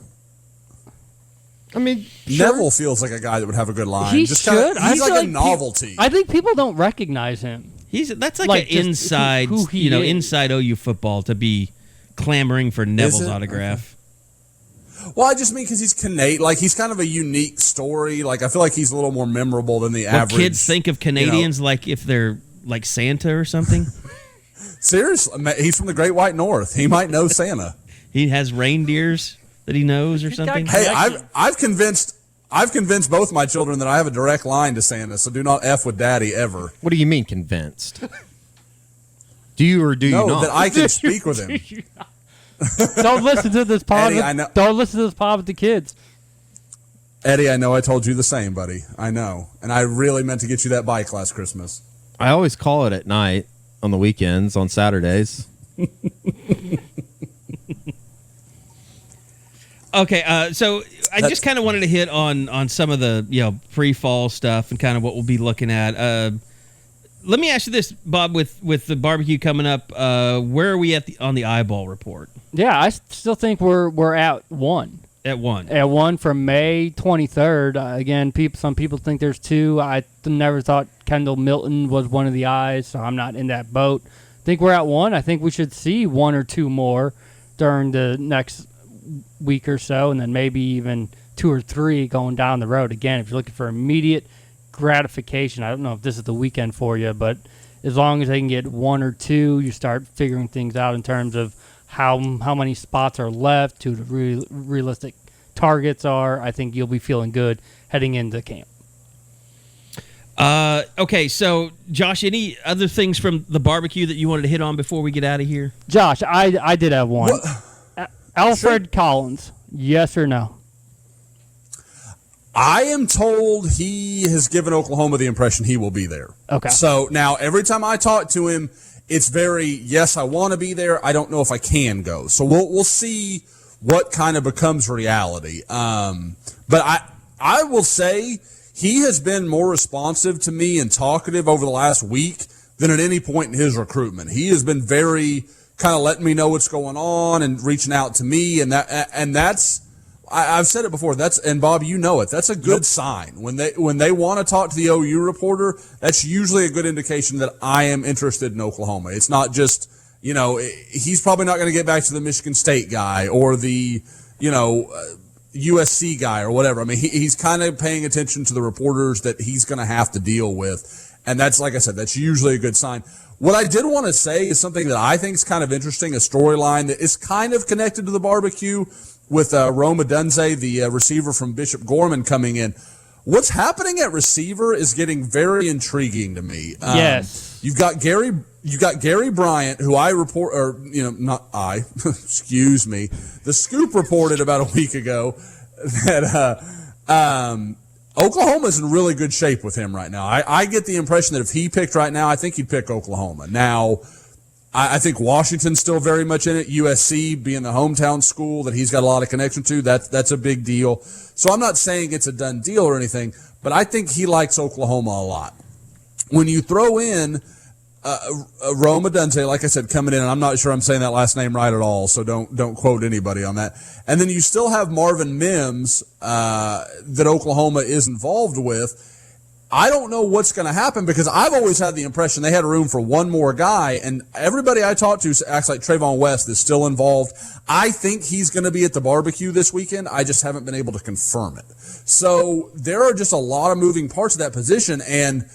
I mean, Neville feels like a guy that would have a good line. He should. He's like a novelty. I think people don't recognize him. That's like an inside, inside OU football to be clamoring for Neville's autograph. Okay. Well, I just mean because he's Canadian. He's kind of a unique story. I feel like he's a little more memorable than the average. Kids think of Canadians if they're like Santa or something. Seriously, he's from the Great White North. He might know Santa. He has reindeers that he knows or something. Hey, I've convinced both my children that I have a direct line to Santa, so do not F with Daddy ever. What do you mean convinced? Do you or do you not? No, that I can speak with him. Don't listen to this pod. Eddie, don't listen to this pod with the kids. Eddie, I know I told you the same, buddy. I know. And I really meant to get you that bike last Christmas. I always call it at night, on the weekends, on Saturdays. Okay, so I just kind of wanted to hit on some of the pre-fall stuff and kind of what we'll be looking at. Let me ask you this, Bob, with the barbecue coming up, where are we on the eyeball report? Yeah, I still think we're at 1. At 1. At 1 from May 23rd. Again, some people think there's 2. I never thought Kendall Milton was one of the eyes, so I'm not in that boat. I think we're at 1. I think we should see 1 or 2 more during the next week or so, and then maybe even 2 or 3 going down the road. Again, if you're looking for immediate gratification, I don't know if this is the weekend for you, but as long as they can get 1 or 2, you start figuring things out in terms of how many spots are left, who the realistic targets are. I think you'll be feeling good heading into camp. Okay, so Josh, any other things from the barbecue that you wanted to hit on before we get out of here? Josh, I did have one. Alfred Collins, yes or no? I am told he has given Oklahoma the impression he will be there. Okay. So now every time I talk to him, it's very, yes, I want to be there. I don't know if I can go. So we'll see what kind of becomes reality. But I will say he has been more responsive to me and talkative over the last week than at any point in his recruitment. He has been very kind of letting me know what's going on and reaching out to me, and that's I've said it before. And Bob, you know it. That's a good sign when they want to talk to the OU reporter. That's usually a good indication that I am interested in Oklahoma. It's not just he's probably not going to get back to the Michigan State guy or the USC guy or whatever. I mean, he's kind of paying attention to the reporters that he's going to have to deal with, and that's, like I said, that's usually a good sign. What I did want to say is something that I think is kind of interesting, a storyline that is kind of connected to the barbecue with Rome Odunze, the receiver from Bishop Gorman, coming in. What's happening at receiver is getting very intriguing to me. Yes. You've got Gary Bryant, who I report, or not I, excuse me. The Scoop reported about a week ago that Oklahoma's in really good shape with him right now. I get the impression that if he picked right now, I think he'd pick Oklahoma. Now, I think Washington's still very much in it. USC being the hometown school that he's got a lot of connection to, that's a big deal. So I'm not saying it's a done deal or anything, but I think he likes Oklahoma a lot. When you throw in Rome Odunze, like I said, coming in, and I'm not sure I'm saying that last name right at all, so don't quote anybody on that. And then you still have Marvin Mims that Oklahoma is involved with. I don't know what's going to happen because I've always had the impression they had room for one more guy, and everybody I talk to acts like Trayvon West is still involved. I think he's going to be at the barbecue this weekend. I just haven't been able to confirm it. So there are just a lot of moving parts of that position, and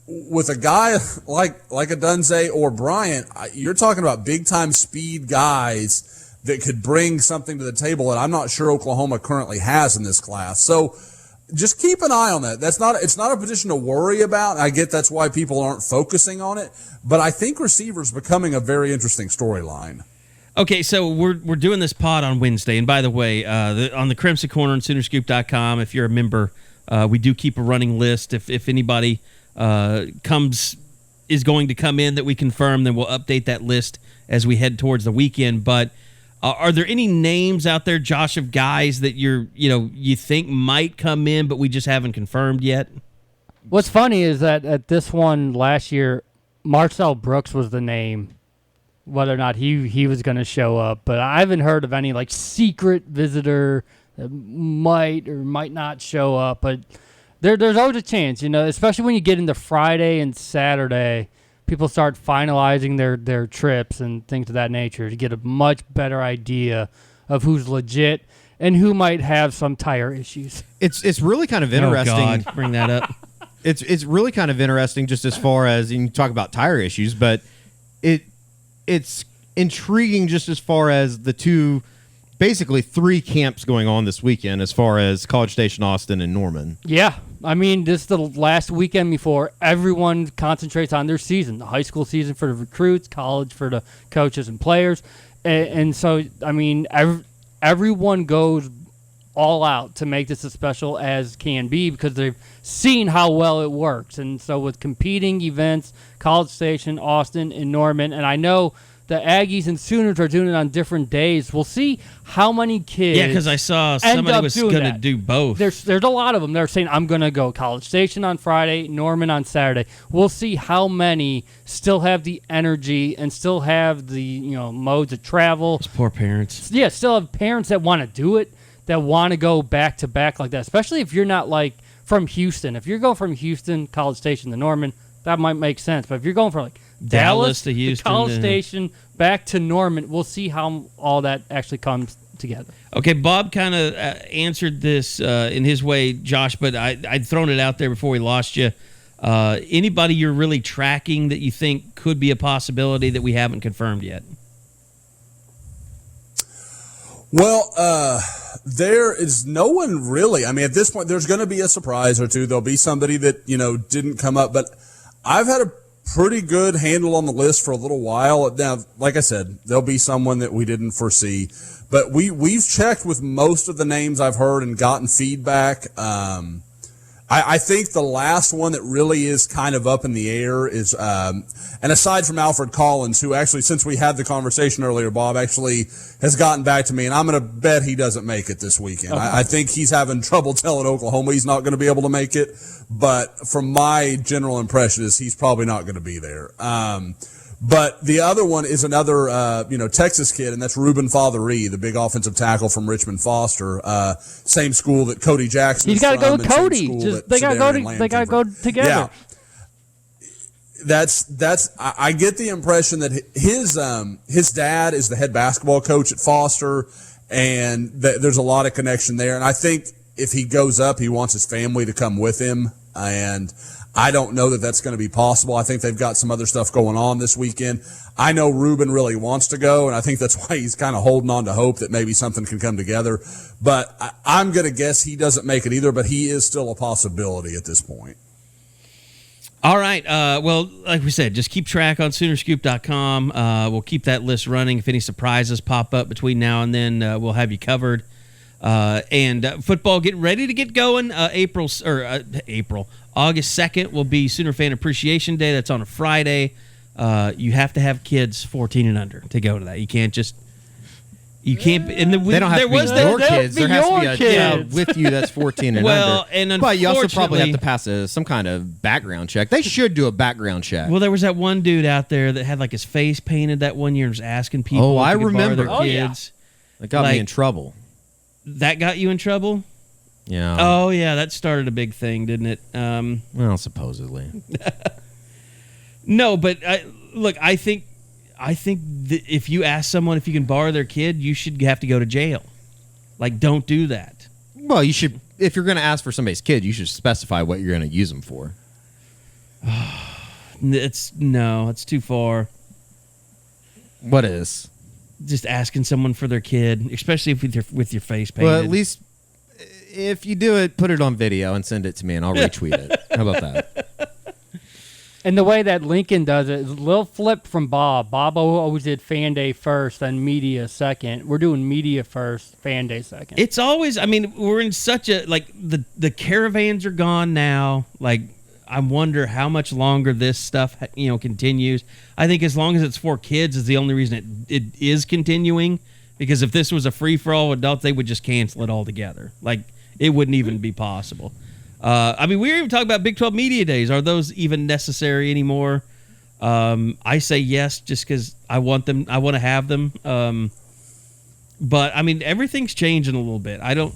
with a guy like a Odunze or Bryant, you're talking about big-time speed guys that could bring something to the table that I'm not sure Oklahoma currently has in this class. So just keep an eye on that. It's not a position to worry about. I get that's why people aren't focusing on it, but I think receivers becoming a very interesting storyline. Okay, so we're doing this pod on Wednesday, and by the way, on the Crimson Corner on Soonerscoop.com, if you're a member, we do keep a running list. If anybody is going to come in that we confirm, then we'll update that list as we head towards the weekend. But are there any names out there, Josh, of guys that you think might come in, but we just haven't confirmed yet? What's funny is that at this one last year, Marcel Brooks was the name, whether or not he was going to show up. But I haven't heard of any secret visitor that might or might not show up. But there's always a chance, especially when you get into Friday and Saturday. People start finalizing their trips and things of that nature to get a much better idea of who's legit and who might have some tire issues. It's really kind of interesting. Oh God, bring that up. It's really kind of interesting just as far as you talk about tire issues, but it's intriguing just as far as the two, basically 3 camps going on this weekend as far as College Station, Austin, and Norman. Yeah. I mean, this is the last weekend before everyone concentrates on their season, the high school season for the recruits, college for the coaches and players. And so, I mean, everyone goes all out to make this as special as can be because they've seen how well it works. And so with competing events, College Station, Austin, and Norman, and I know the Aggies and Sooners are doing it on different days. We'll see how many kids. Yeah, because I saw somebody was going to do both. There's a lot of them. They're saying, I'm going to go College Station on Friday, Norman on Saturday. We'll see how many still have the energy and still have the modes of travel. Those poor parents. Yeah, still have parents that want to do it, that want to go back to back like that. Especially if you're not from Houston. If you're going from Houston, College Station to Norman, that might make sense. But if you're going from Dallas to Houston, College Station, back to Norman, we'll see how all that actually comes together. Okay, Bob kind of answered this in his way, Josh, but I'd thrown it out there before we lost you. Anybody you're really tracking that you think could be a possibility that we haven't confirmed yet? Well, there is no one really. I mean, at this point, there's going to be a surprise or two. There'll be somebody that, didn't come up. But I've had a pretty good handle on the list for a little while. Now, like I said, there'll be someone that we didn't foresee. But we've checked with most of the names I've heard and gotten feedback. I think the last one that really is kind of up in the air is, and aside from Alfred Collins, who actually, since we had the conversation earlier, Bob actually has gotten back to me, and I'm going to bet he doesn't make it this weekend. Okay. I think he's having trouble telling Oklahoma he's not going to be able to make it, but from my general impression is he's probably not going to be there. But the other one is another, Texas kid, and that's Ruben Fatheree, the big offensive tackle from Richmond Foster. Same school that Cody Jackson. He's got to go with Cody. They got to go together. Yeah. That's. I get the impression that his dad is the head basketball coach at Foster, and there's a lot of connection there. And I think if he goes up, he wants his family to come with him, and I don't know that that's going to be possible. I think they've got some other stuff going on this weekend. I know Ruben really wants to go, and I think that's why he's kind of holding on to hope that maybe something can come together. But I'm going to guess he doesn't make it either, but he is still a possibility at this point. All right. Well, like we said, just keep track on Soonerscoop.com. We'll keep that list running. If any surprises pop up between now and then, we'll have you covered. And football getting ready to get going. August 2nd will be Sooner Fan Appreciation Day. That's on a Friday. You have to have kids 14 and under to go to that. You can't just. You can't. And they don't have to be your kids. There has to be a kid with you that's 14 and under. And but you also probably have to pass some kind of background check. They should do a background check. Well, there was that one dude out there that had like his face painted that one year and was asking people. Oh, I remember. Their kids. Yeah. That got me in trouble. That got you in trouble? Yeah. Oh, yeah. That started a big thing, didn't it? Well, supposedly. No, but I think that if you ask someone if you can borrow their kid, you should have to go to jail. Like, don't do that. Well, you should. If you're going to ask for somebody's kid, you should specify what you're going to use them for. It's too far. What is? Just asking someone for their kid, especially if with your face painted. Well, at least if you do it, put it on video and send it to me, and I'll retweet it. How about that? And the way that Lincoln does it is a little flip from Bob. Bob always did Fan Day first, then Media second. We're doing Media first, Fan Day second. It's always, we're in such a, the caravans are gone now. Like, I wonder how much longer this stuff, continues. I think as long as it's for kids is the only reason it is continuing. Because if this was a free-for-all with adults, they would just cancel it altogether. Like, it wouldn't even be possible. We were even talking about Big 12 Media Days. Are those even necessary anymore? I say yes, just because I want them. I want to have them. But, everything's changing a little bit. I don't,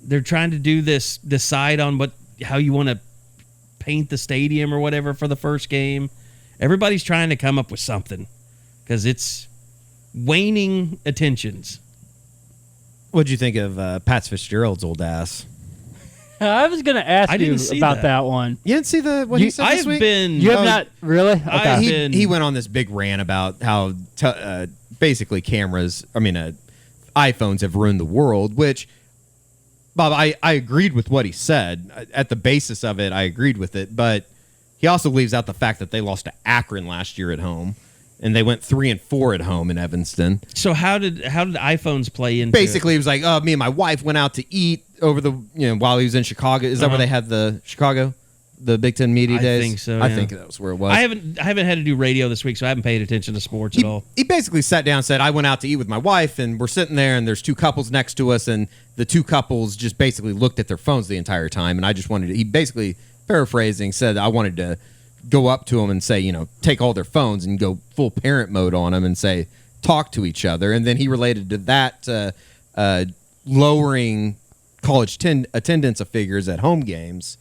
they're trying to do this, decide on how you want to paint the stadium or whatever for the first game. Everybody's trying to come up with something because it's waning attentions. What'd you think of Pat Fitzgerald's old ass? I was going to ask you about that one. You didn't see what he said this week? You have not really? Okay. He went on this big rant about how basically iPhones have ruined the world, which, Bob, I agreed with what he said. At the basis of it, I agreed with it, but he also leaves out the fact that they lost to Akron last year at home, and they went 3-4 at home in Evanston. So how did iPhones play into Basically, it was like, me and my wife went out to eat over while he was in Chicago. Is that where they had the Big Ten Media Days? I think so. I think that was where it was. I haven't had to do radio this week, so I haven't paid attention to sports at all. He basically sat down and said, I went out to eat with my wife, and we're sitting there, and there's two couples next to us, and the two couples just basically looked at their phones the entire time, and I just wanted to, he basically, paraphrasing, said I wanted to go up to them and say, take all their phones and go full parent mode on them and say, talk to each other. And then he related to that lowering college attendance of figures at home games.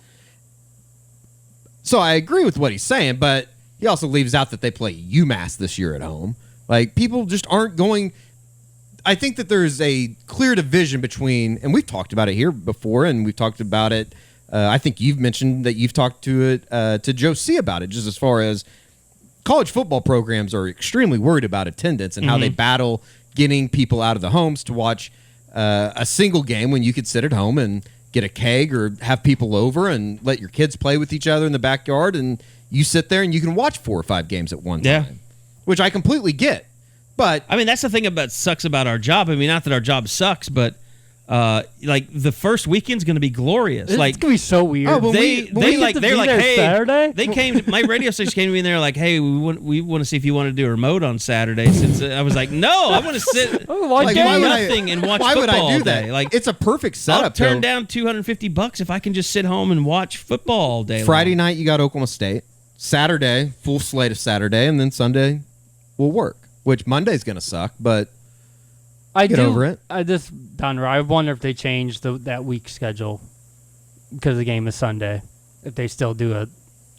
So I agree with what he's saying, but he also leaves out that they play UMass this year at home. Like, people just aren't going. I think that there's a clear division between, and we've talked about it here before, and we've talked about it I think you've mentioned that you've talked to Joe C about it, just as far as college football programs are extremely worried about attendance and how they battle getting people out of the homes to watch a single game when you could sit at home and get a keg or have people over and let your kids play with each other in the backyard, and you sit there and you can watch 4 or 5 games at one time, which I completely get. But I mean, that's the thing sucks about our job. I mean, not that our job sucks, but like the first weekend's going to be glorious. It's like gonna be so weird. they're like, hey, Saturday. They came. My radio station came to me and they're like, hey, we want to see if you want to do a remote on Saturday. Since I was like, no, I want to sit, Like, do why would nothing and watch why football would I do all day. that? Like, it's a perfect setup. I'll turn down $250 if I can just sit home and watch football all day. Friday night you got Oklahoma State. Saturday, full slate of Saturday, and then Sunday will work. Which Monday's going to suck, but get over it. I wonder if they changed that week schedule because the game is Sunday. If they still do it,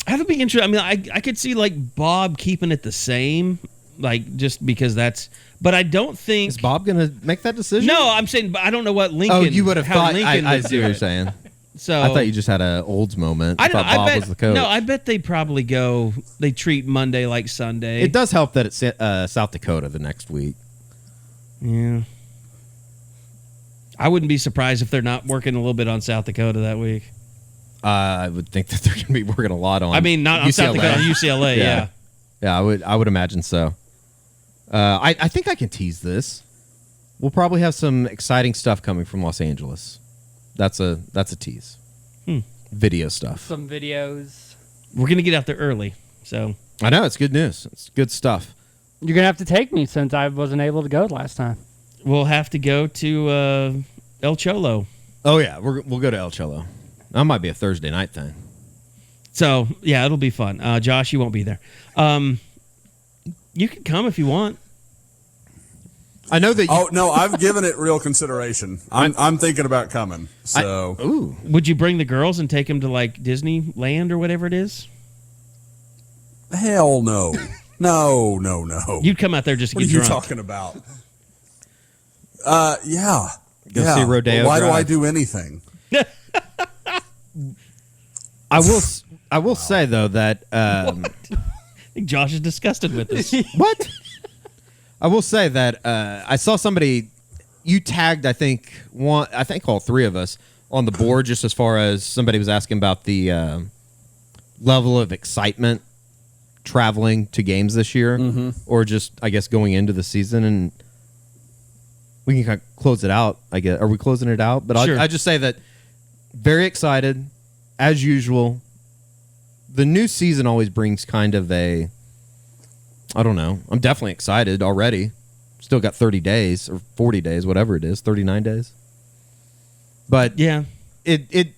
that'd be interesting. I mean, I could see like Bob keeping it the same, like just because that's. But I don't think is Bob going to make that decision. No, I'm saying, but I don't know what Lincoln. Oh, you would have thought. Lincoln I would see do what you're it. saying. So I thought you just had an Olds moment. I thought Bob was the coach. No, I bet they probably go. They treat Monday like Sunday. It does help that it's South Dakota the next week. Yeah. I wouldn't be surprised if they're not working a little bit on South Dakota that week. I would think that they're going to be working a lot on. I mean, not on UCLA. South Dakota, on UCLA. Yeah. Yeah, I would imagine so. I think I can tease this. We'll probably have some exciting stuff coming from Los Angeles. That's a tease. Video stuff. some videos. We're gonna get out there early, so I know it's good news. It's good stuff. You're gonna have to take me since I wasn't able to go last time. we'll have to go to El Cholo. Oh yeah, we'll go to El Cholo. That might be a Thursday night thing. So yeah, it'll be fun. Josh, you won't be there. You can come if you want. I know that. Oh no, I've given it real consideration. I'm thinking about coming. So, Ooh, Would you bring the girls and take them to like Disneyland or whatever it is? hell no, no. You'd come out there just to What are get you drunk. talking about? Yeah. Go see Rodeo Well, why do Drive. I do anything? I will say though that I think Josh is disgusted with us. what? I will say that I saw somebody you tagged. I think all three of us on the board. Just as far as somebody was asking about the level of excitement traveling to games this year, or just I guess going into the season, and we can kind of close it out. I guess are we closing it out? But Sure. I just say that very excited as usual. The new season always brings kind of a. I don't know. I'm definitely excited already. Still got 30 days or 40 days, whatever it is, 39 days. But Yeah. it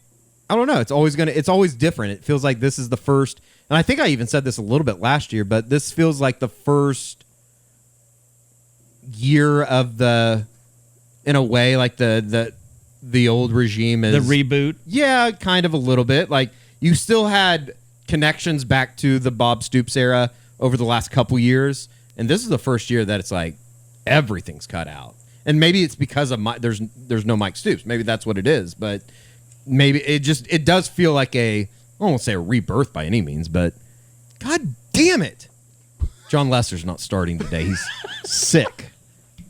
I don't know. It's always different. It feels like this is the first, and I think I even said this a little bit last year, but this feels like the first year of in a way, like the old regime is The reboot. yeah, kind of a little bit. Like you still had connections back to the Bob Stoops era over the last couple years, and this is the first year that it's like everything's cut out. And maybe it's because of there's no Mike Stoops. Maybe that's what it is. But maybe it does feel like I won't say a rebirth by any means, but God damn it, John Lester's not starting today. He's sick.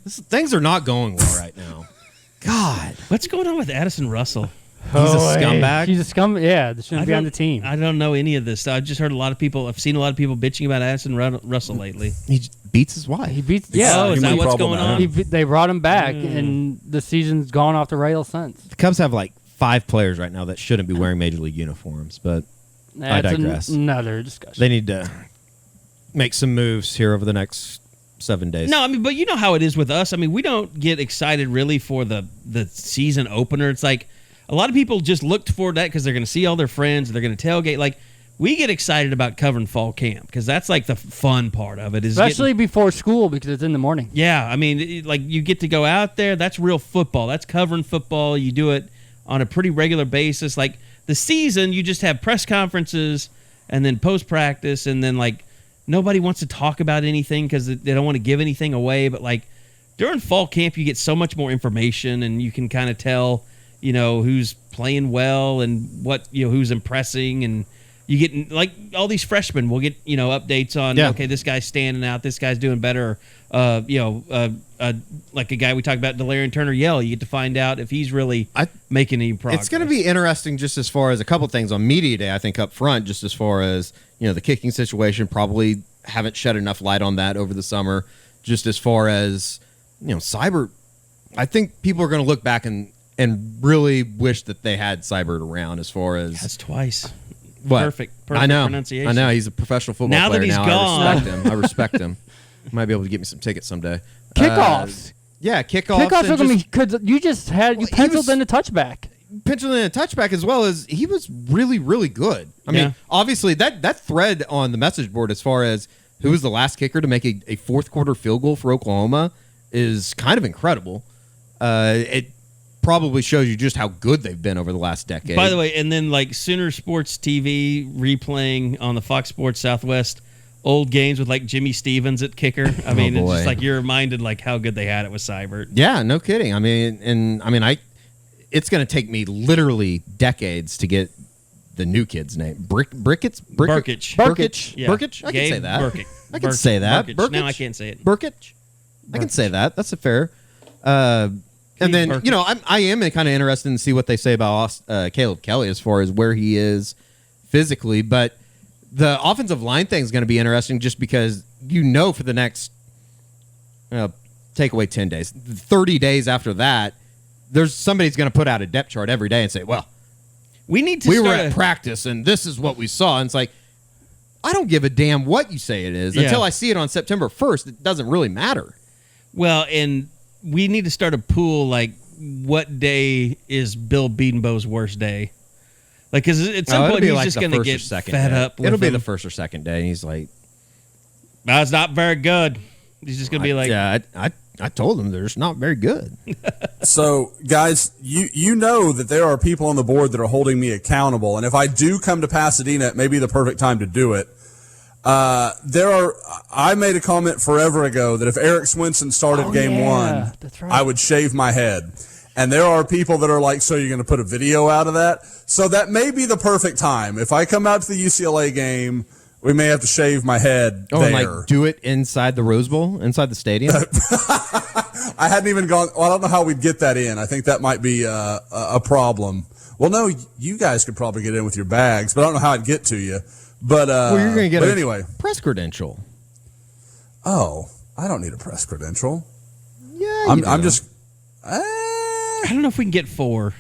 Things are not going well right now. God, What's going on with Addison Russell? he's a scumbag. He's a scum. Yeah, they shouldn't be on the team. I don't know any of this. I've just heard I've seen a lot of people bitching about Addison Russell lately. He just beats his wife. He beats. Oh, Yeah, is that human what's going on? problematic. they brought him back, and the season's gone off the rails since. The Cubs have like 5 players right now that shouldn't be wearing major league uniforms, but I That's digress. Another discussion. they need to make some moves here over the next 7 days. No, I mean, but you know how it is with us. I mean, we don't get excited really for the season opener. It's like a lot of people just look forward to that because they're going to see all their friends. They're going to tailgate. Like, we get excited about covering fall camp because that's like the fun part of it. Especially before school because it's in the morning. Yeah, I mean, like you get to go out there. That's real football. That's covering football. You do it on a pretty regular basis. Like the season, you just have press conferences and then post practice, and then like nobody wants to talk about anything because they don't want to give anything away. But like during fall camp, you get so much more information, and you can kind of tell, who's playing well and what who's impressing, and you get like all these freshmen will get updates on okay, this guy's standing out, this guy's doing better. Like a guy we talked about, Delarian Turner-Yell, you get to find out if he's really making any progress. It's going to be interesting just as far as a couple things on media day, I think, up front, just as far as, the kicking situation. Probably haven't shed enough light on that over the summer. Just as far as, Seibert, I think people are going to look back and really wish that they had Seibert around as far as... That's twice. What? Perfect pronunciation. I know. He's a professional football now player that he's now. gone. I respect him. Might be able to get me some tickets someday. Kickoffs. Kickoffs. Kickoffs are going to be because you penciled in a touchback. Penciled in a touchback as well as he was really, really good. I mean, obviously that thread on the message board as far as who was the last kicker to make a fourth quarter field goal for Oklahoma is kind of incredible. It probably shows you just how good they've been over the last decade. By the way, and then like Sooner Sports TV replaying on the Fox Sports Southwest old games with like Jimmy Stevens at kicker. I mean, it's just like you're reminded like how good they had it with Seibert. Yeah, no kidding. I mean, it's going to take me literally decades to get the new kid's name. Burkich. Yeah. Burkich. I can say that. I can say that. Burkich. Now I can't say it. Burkich. I can say that. That's a fair. And then I am kind of interested in see what they say about Caleb Kelly as far as where he is physically, but the offensive line thing is going to be interesting just because for the next take away 10 days, 30 days after that, there's somebody's going to put out a depth chart every day and say, well, we were at practice and this is what we saw. And it's like, I don't give a damn what you say it is until I see it on September 1st. It doesn't really matter. Well, and we need to start a pool like what day is Bill Bedenbaugh's worst day? Like, because at some point he's like just going to get fed up with It'll be him. the first or second day. He's like, it's not very good. He's just going to be like... Yeah, I told him they're just not very good. So, guys, you know that there are people on the board that are holding me accountable, and if I do come to Pasadena, it may be the perfect time to do it. I made a comment forever ago that if Eric Swinson started game one, that's right. I would shave my head. And there are people that are like, so you're going to put a video out of that? So that may be the perfect time. If I come out to the UCLA game, we may have to shave my head there. And like do it inside the Rose Bowl, inside the stadium? I hadn't even gone. Well, I don't know how we'd get that in. I think that might be a problem. Well, no, you guys could probably get in with your bags, but I don't know how I'd get to you. But you're going to get anyway, press credential. Oh, I don't need a press credential. Yeah, I'm just. I don't know if we can get 4.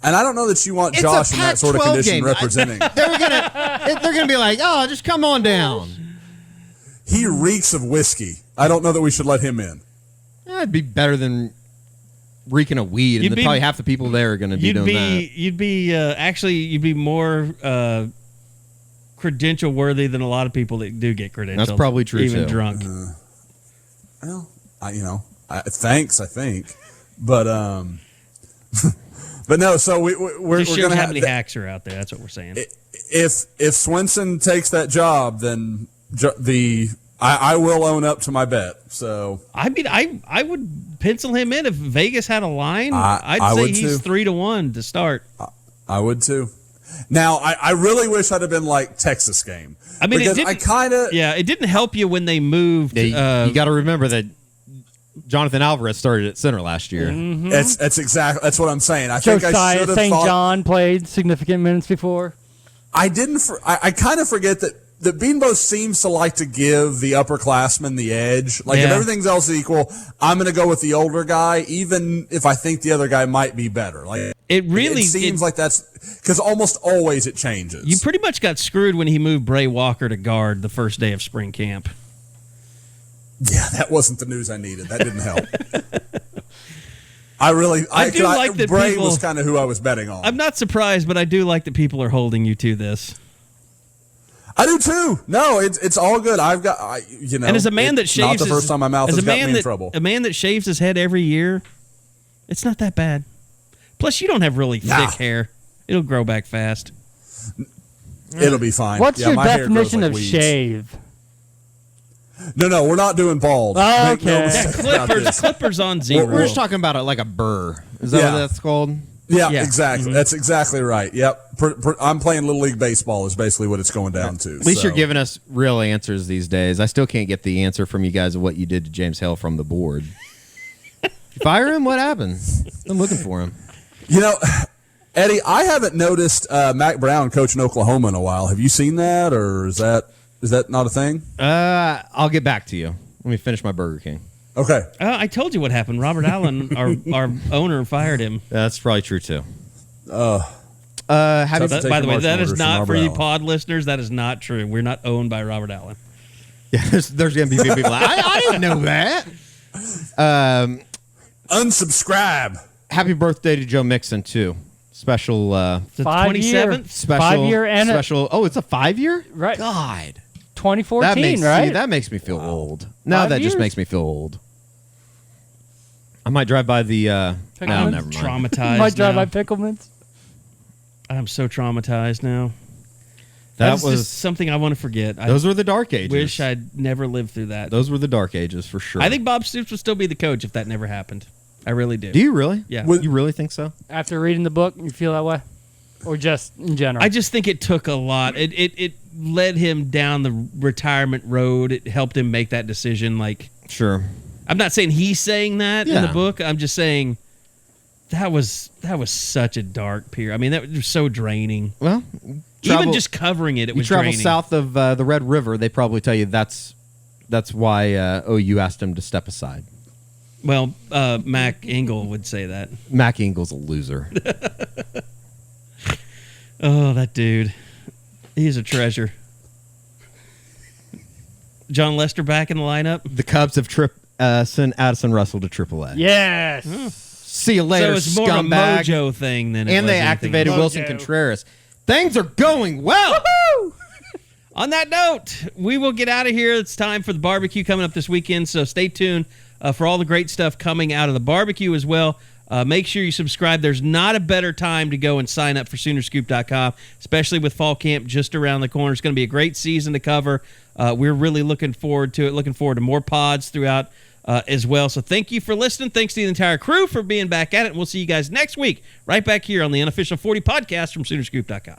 And I don't know that you want Josh in that sort of condition representing. They're gonna be like, oh, just come on down. He reeks of whiskey. I don't know that we should let him in. It'd be better than reeking of weed, and probably half the people there are going to be doing that. You'd be more credential worthy than a lot of people that do get credentials. That's probably true, even too. drunk. Thanks, I think, but but no. So we're just shows going to how many hacks are out there. That's what we're saying. If Swinson takes that job, then I will own up to my bet. So I mean, I would pencil him in if Vegas had a line. I I'd say would he's too. 3-1 to start. I would too. Now I really wish I'd have been like Texas game. I mean, because it didn't help you when they moved. You got to remember that Jonathan Alvarez started at center last year. Mm-hmm. That's what I'm saying. I think I should have St. thought. John played significant minutes before. I didn't. I kind of forget that Beanbo seems to like to give the upperclassmen the edge. Like if everything's else is equal, I'm going to go with the older guy, even if I think the other guy might be better. Like it seems like that's because almost always it changes. You pretty much got screwed when he moved Bray Walker to guard the first day of spring camp. Yeah, that wasn't the news I needed. That didn't help. I do like that Bray was kind of who I was betting on. I'm not surprised, but I do like that people are holding you to this. I do too. No, it's all good. I've got and as a man that shaves, not the first time my mouth has got me in trouble. A man that shaves his head every year, it's not that bad. Plus, you don't have really thick hair; it'll grow back fast. It'll be fine. What's your my hair grows definition like of weeds. shave? No, we're not doing bald. Oh, okay. Clippers on zero. We're just talking about it like a burr. Is that what that's called? Yeah, Yeah. exactly. Mm-hmm. That's exactly right. Yep. I'm playing Little League Baseball is basically what it's going down to. At least you're giving us real answers these days. I still can't get the answer from you guys of what you did to James Hale from the board. Fire him? What happened? I'm looking for him. You know, Eddie, I haven't noticed Mac Brown coaching Oklahoma in a while. Have you seen that, or is that not a thing? I'll get back to you. Let me finish my Burger King. Okay. I told you what happened. Robert Allen, our owner, fired him. That's probably true too. By the way, that is not for you pod listeners. That is not true. We're not owned by Robert Allen. Yeah, there's going to be people like, I didn't know that. Unsubscribe. Happy birthday to Joe Mixon too. Special. The 5-year 27th. Special. 5-year and special. Oh, it's a 5-year. Right. God. 2014, right? That makes me feel old. No, 5 that just years? makes me feel old. I might drive by the. No, I'm never mind. Traumatized. Might drive now. by Picklemans. I'm so traumatized now. That That's was just something I want to forget. Those were the dark ages. Wish I'd never lived through that. Those were the dark ages for sure. I think Bob Stoops would still be the coach if that never happened. I really do. Do you really? Yeah. You really think so? After reading the book, you feel that way? Or just in general? I just think it took a lot. It led him down the retirement road. It helped him make that decision. Like, Sure. I'm not saying he's saying that in Yeah. the book. I'm just saying that was such a dark period. I mean, that was so draining. Well, Even just covering it, you was travel draining. south of the Red River, they probably tell you that's why OU asked him to step aside. Well, Mac Engel would say that. Mac Ingle's a loser. Oh, that dude. He's a treasure. John Lester back in the lineup. The Cubs have sent Addison Russell to AAA. Yes. See you later, So it's more scumbag. of a mojo thing than it And was they anything activated else. Wilson Mojo. Contreras. Things are going well. On that note, we will get out of here. It's time for the barbecue coming up this weekend, so stay tuned for all the great stuff coming out of the barbecue as well. Make sure you subscribe. There's not a better time to go and sign up for Soonerscoop.com, especially with fall camp just around the corner. It's going to be a great season to cover. We're really looking forward to it, looking forward to more pods throughout as well. So thank you for listening. Thanks to the entire crew for being back at it. And we'll see you guys next week right back here on the Unofficial 40 podcast from Soonerscoop.com.